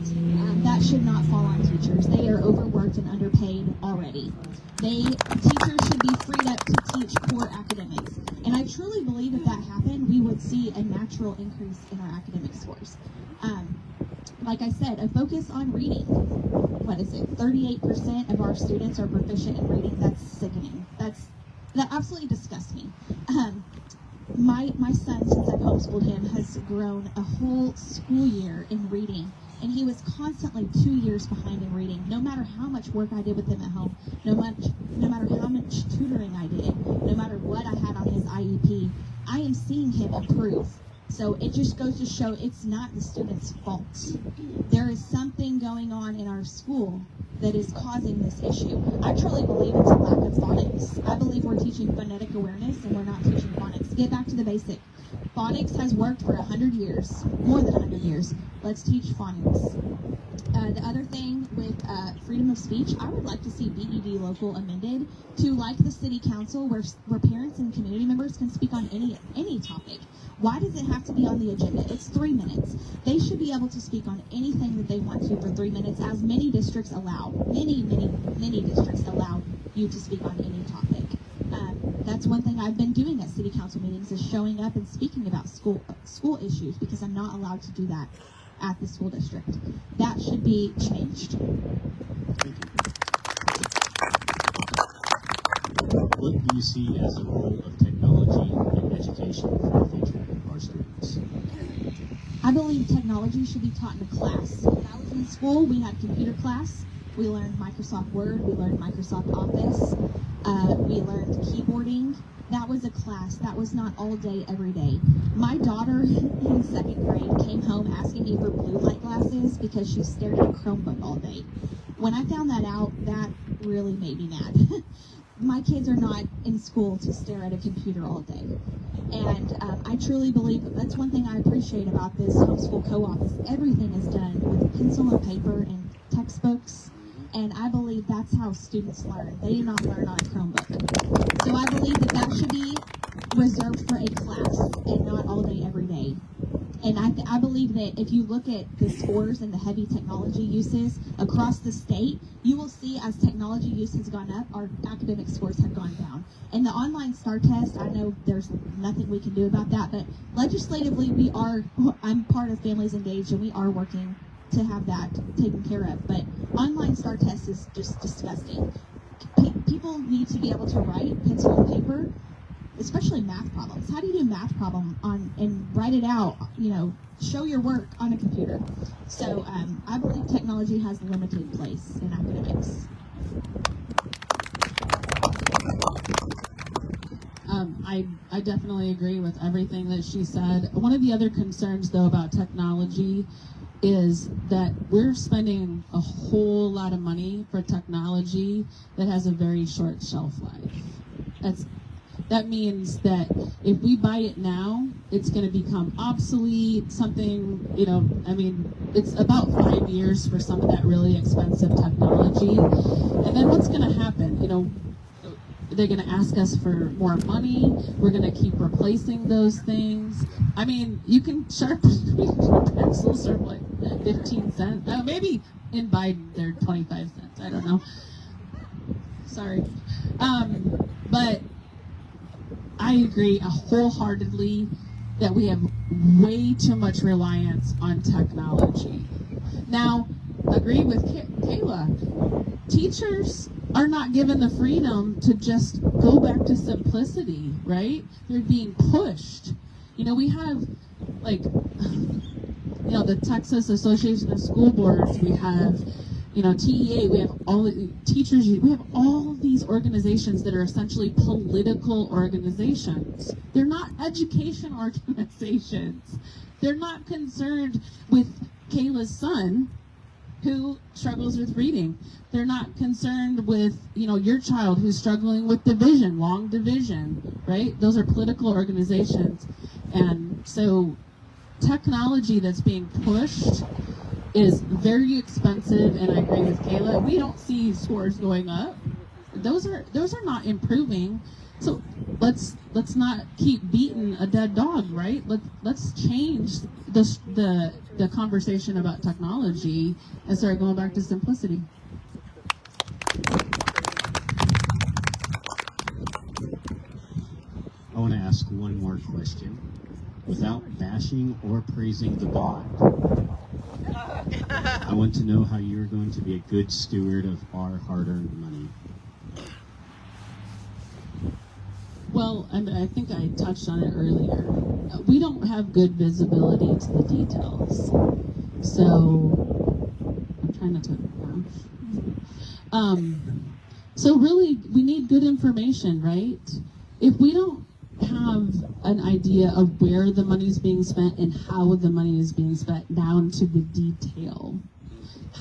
That should not fall on teachers. They are overworked and underpaid already. Teachers should be freed up to teach core academics. And I truly believe if that happened, we would see a natural increase in our academic scores. Like I said, a focus on reading. What is it? 38% of our students are proficient in reading. That's sickening. That absolutely disgusts me. My son, since I've homeschooled him, has grown a whole school year in reading, and he was constantly 2 years behind in reading. No matter how much work I did with him at home, no matter how much tutoring I did, no matter what I had on his IEP, I am seeing him improve. So it just goes to show it's not the student's fault. There is something going on in our school that is causing this issue. I truly believe it's a lack of phonics. I believe we're teaching phonetic awareness and we're not teaching phonics. Get back to the basic. Phonics has worked for 100 years, more than 100 years. Let's teach phonics. The other thing with freedom of speech, I would like to see BED local amended to, like the city council, where parents and community members can speak on any topic. Why does it have to be on the agenda? It's 3 minutes. They should be able to speak on anything that they want to for 3 minutes, as many districts allow. Many districts allow you to speak on any topic. That's one thing I've been doing at city council meetings, is showing up and speaking about school issues, because I'm not allowed to do that at the school district. That should be changed. What do you see as the role of technology in education for the future of our students? I believe technology should be taught in a class. When I was in school, we had computer class. We learned Microsoft Word. We learned Microsoft Office. We learned keyboarding. That was a class. That was not all day, every day. My daughter in second grade came home asking me for blue light glasses because she stared at a Chromebook all day. When I found that out, that really made me mad. My kids are not in school to stare at a computer all day. And I truly believe that's one thing I appreciate about this homeschool co-op is everything is done with pencil and paper and textbooks. And I believe that's how students learn. They do not learn on a Chromebook. So I believe that that should be reserved for a class and not all day, every day. And I believe that if you look at the scores and the heavy technology uses across the state, you will see as technology use has gone up, our academic scores have gone down. And the online STAR test, I know there's nothing we can do about that, but legislatively I'm part of Families Engaged and we are working to have that taken care of. But online STAR test is just disgusting. People need to be able to write pencil and paper, especially math problems. How do you do math problem and write it out, show your work on a computer? So I believe technology has a limited place in academics. I definitely agree with everything that she said. One of the other concerns, though, about technology is that we're spending a whole lot of money for technology that has a very short shelf life. That means that if we buy it now, it's going to become obsolete, it's about 5 years for some of that really expensive technology. And then what's going to happen? They're going to ask us for more money. We're going to keep replacing those things. You can sharpen pencils for like 15 cents. Maybe in Biden, they're 25 cents. I don't know. Sorry. But I agree wholeheartedly that we have way too much reliance on technology. Now, agree with Kayla. Teachers are not given the freedom to just go back to simplicity, right? They're being pushed. We have, the Texas Association of School Boards, we have, TEA, we have all the teachers, we have all these organizations that are essentially political organizations. They're not education organizations. They're not concerned with Kayla's son who struggles with reading. They're not concerned with, your child who's struggling with division, long division, right? Those are political organizations. And so technology that's being pushed is very expensive, and I agree with Kayla. We don't see scores going up. Those are not improving. So let's not keep beating a dead dog, right? Let's change the conversation about technology and start going back to simplicity. I want to ask one more question without bashing or praising the bond. I want to know how you're going to be a good steward of our hard-earned money. Well, I think I touched on it earlier. We don't have good visibility into the details. So, I'm trying not to laugh. So really, we need good information, right? If we don't have an idea of where the money is being spent and how the money is being spent down to the detail,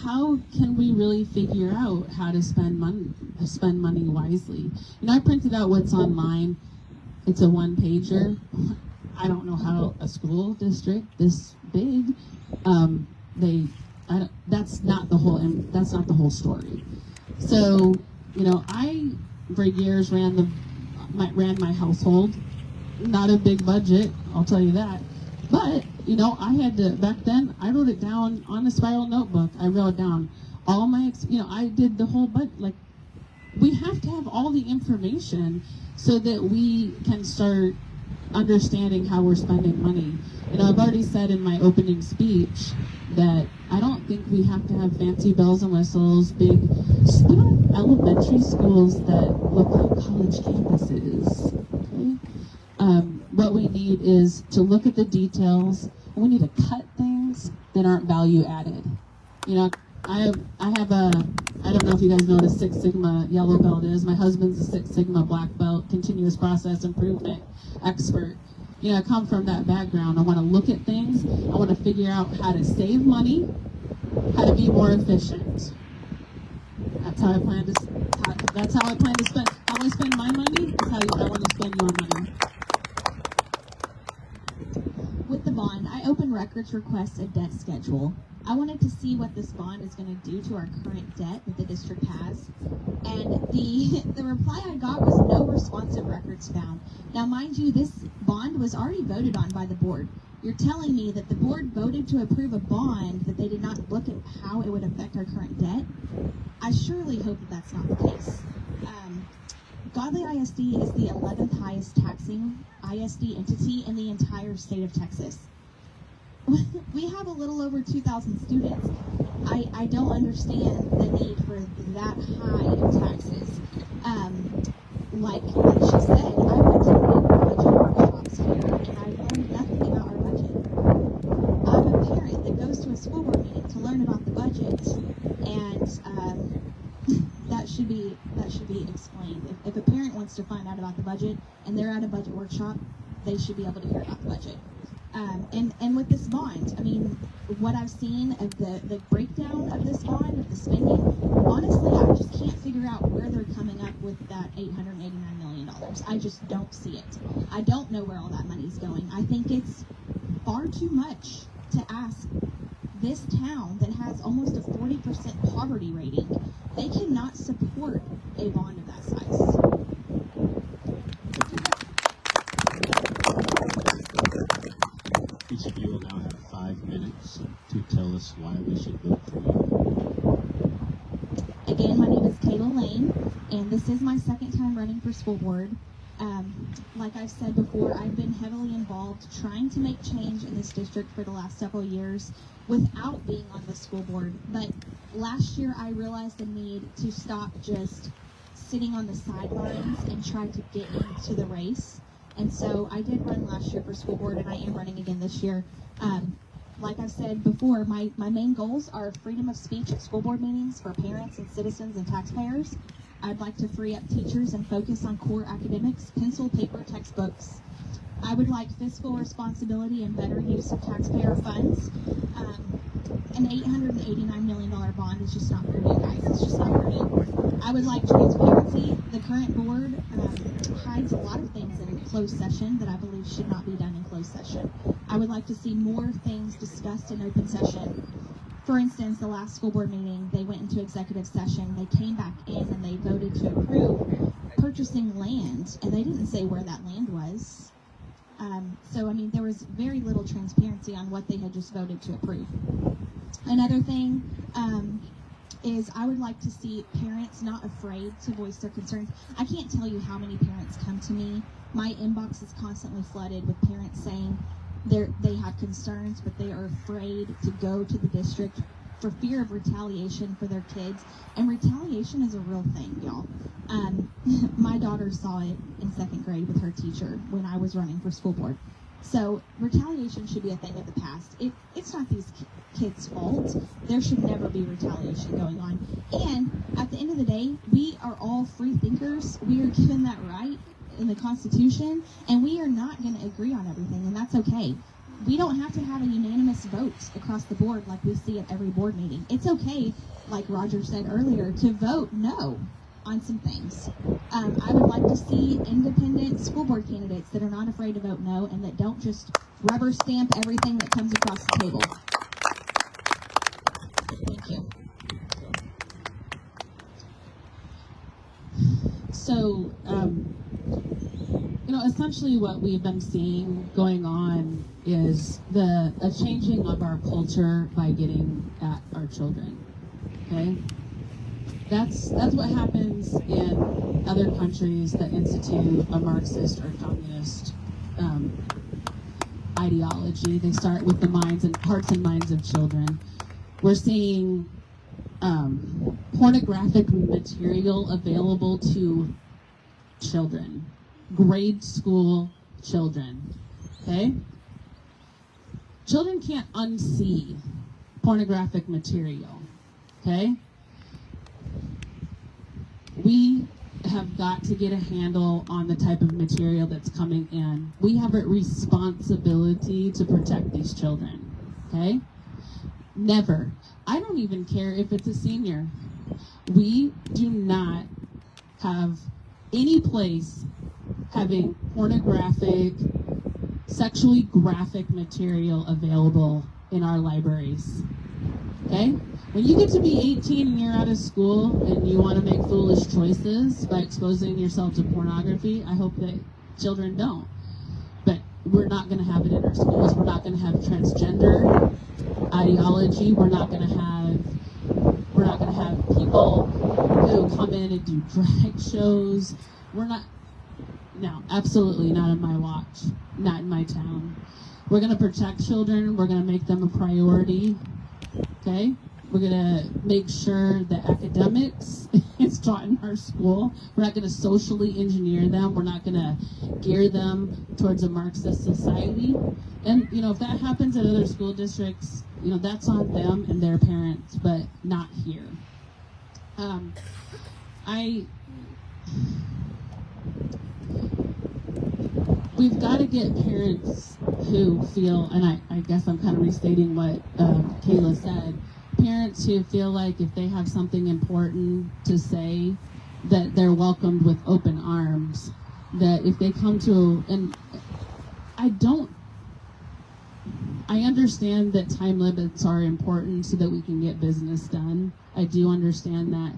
how can we really figure out how to spend money wisely? I printed out what's online. It's a one-pager. I don't know how a school district this big, that's not the whole story. So, I for years ran my household. Not a big budget, I'll tell you that. But, I had to, back then, I wrote it down on a spiral notebook. I wrote down all my, I did the whole budget. We have to have all the information so that we can start understanding how we're spending money. I've already said in my opening speech that I don't think we have to have fancy bells and whistles, we don't have elementary schools that look like college campuses, okay? What we need is to look at the details. we need to cut things that aren't value added. You know, I have a, I don't know if you guys know what a Six Sigma yellow belt is. My husband's a Six Sigma black belt, continuous process improvement expert. You know, I come from that background. I want to look at things. I want to figure out how to save money, how to be more efficient. That's how I plan to. That's how I plan to spend. How I spend my money is how I want to spend your money. With the bond, I opened records requests a debt schedule. I wanted to see what this bond is going to do to our current debt that the district has. And the reply I got was no responsive records found. Now, mind you, this bond was already voted on by the board. You're telling me that the board voted to approve a bond that they did not look at how it would affect our current debt? I surely hope that that's not the case. Godley ISD is the 11th highest taxing ISD entity in the entire state of Texas. We have a little over 2,000 students. I don't understand the need for that high of taxes. Like she said, I went to budget workshops here and I learned nothing about our budget. I'm a parent that goes to a school board meeting to learn about the budget, and that should be explained. If a parent wants to find out about the budget and they're at a budget workshop, they should be able to hear about the budget. And with this bond, I mean, what I've seen of the breakdown of this bond, of the spending, honestly, I just can't figure out where they're coming up with that $889 million. I just don't see it. I don't know where all that money's going. I think it's far too much to ask this town that has almost a 40% poverty rating. They cannot support a bond of that size. Each of you will now have 5 minutes to tell us why we should vote for you. Again, my name is Kayla Lane, and this is my second time running for school board. Like I've said before, I've been heavily involved trying to make change in this district for the last several years without being on the school board. But last year, I realized the need to stop just sitting on the sidelines and try to get into the race. And so I did run last year for school board, and I am running again this year. Like I've said before, my main goals are freedom of speech at school board meetings for parents and citizens and taxpayers. I'd like to free up teachers and focus on core academics, pencil, paper, textbooks. I would like fiscal responsibility and better use of taxpayer funds. An $889 million bond is just not for me, guys. It's just not for me. I would like transparency. The current board hides a lot of things in closed session that I believe should not be done in closed session. I would like to see more things discussed in open session. For instance, the last school board meeting, they went into executive session, they came back in and they voted to approve purchasing land, and they didn't say where that land was. So, I mean, there was very little transparency on what they had just voted to approve. Another thing is I would like to see parents not afraid to voice their concerns. I can't tell you how many parents come to me. My inbox is constantly flooded with parents saying they have concerns, but they are afraid to go to the district for fear of retaliation for their kids. And retaliation is a real thing, y'all. My daughter saw it in 2nd grade with her teacher when I was running for school board. So retaliation should be a thing of the past. It's not these kids' fault. There should never be retaliation going on. And at the end of the day, we are all free thinkers. We are given that right in the Constitution, and we are not going to agree on everything, and that's okay. We don't have to have a unanimous vote across the board like we see at every board meeting. It's okay, like Roger said earlier, to vote no on some things. I would like to see independent school board candidates that are not afraid to vote no and that don't just rubber stamp everything that comes across the table. Thank you. So, essentially what we've been seeing going on is a changing of our culture by getting at our children. Okay? That's what happens in other countries that institute a Marxist or communist ideology. They start with the minds and hearts and minds of children. We're seeing pornographic material available to children, grade school children. Okay? children can't unsee pornographic material, okay? We have got to get a handle on the type of material that's coming in. We have a responsibility to protect these children, okay? Never. I don't even care if it's a senior. We do not have any place having pornographic, sexually graphic material available in our libraries, okay? When you get to be 18 and you're out of school and you want to make foolish choices by exposing yourself to pornography, I hope that children don't. But we're not going to have it in our schools. We're not going to have transgender ideology. We're not going to have people who come in and do drag shows. No, absolutely not on my watch. Not in my town. We're going to protect children. We're going to make them a priority. Okay? We're going to make sure that academics is taught in our school. We're not going to socially engineer them. We're not going to gear them towards a Marxist society. And, if that happens at other school districts, that's on them and their parents, but not here. We've got to get parents who feel, and I guess I'm kind of restating what Kayla said, parents who feel like if they have something important to say, that they're welcomed with open arms, that if they come to, and I understand that time limits are important so that we can get business done. I do understand that.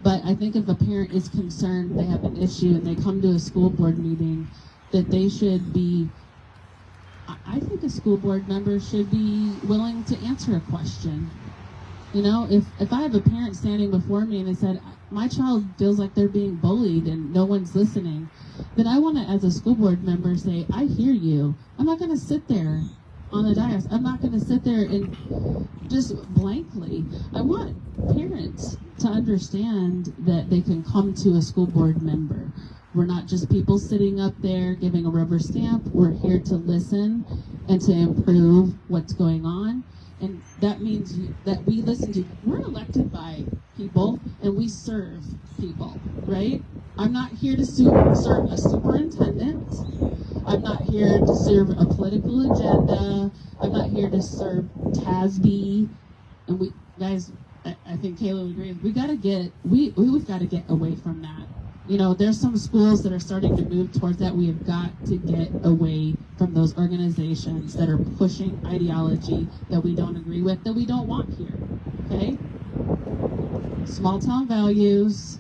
But I think if a parent is concerned, they have an issue, and they come to a school board meeting, that they should be, I think a school board member should be willing to answer a question. If I have a parent standing before me and they said, my child feels like they're being bullied and no one's listening, then I want to, as a school board member, say, I hear you. I'm not going to sit there on the dais. I'm not going to sit there and just blankly. I want parents to understand that they can come to a school board member. We're not just people sitting up there giving a rubber stamp. We're here to listen and to improve what's going on. And that means that we listen to, we're elected by people and we serve people, right? I'm not here to serve a superintendent. I'm not here to serve a political agenda. I'm not here to serve TASB. And we, guys, I think Kayla would agree, we've got to get away from that. There's some schools that are starting to move towards that. We have got to get away from those organizations that are pushing ideology that we don't agree with, that we don't want here, okay? Small town values,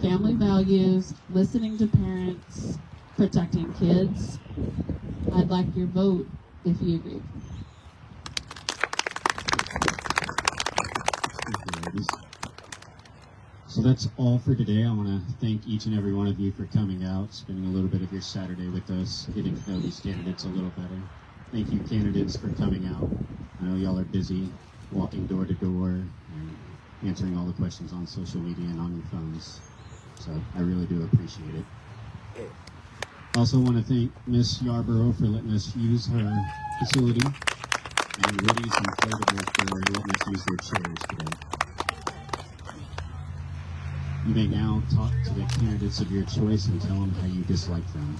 family values, listening to parents, protecting kids. I'd like your vote if you agree. So that's all for today. I want to thank each and every one of you for coming out, spending a little bit of your Saturday with us, getting to know these candidates a little better. Thank you, candidates, for coming out. I know y'all are busy walking door to door and answering all the questions on social media and on your phones. So I really do appreciate it. I also want to thank Miss Yarborough for letting us use her facility, and Woody's and Floatable for letting us use their chairs today. You may now talk to the candidates of your choice and tell them how you dislike them.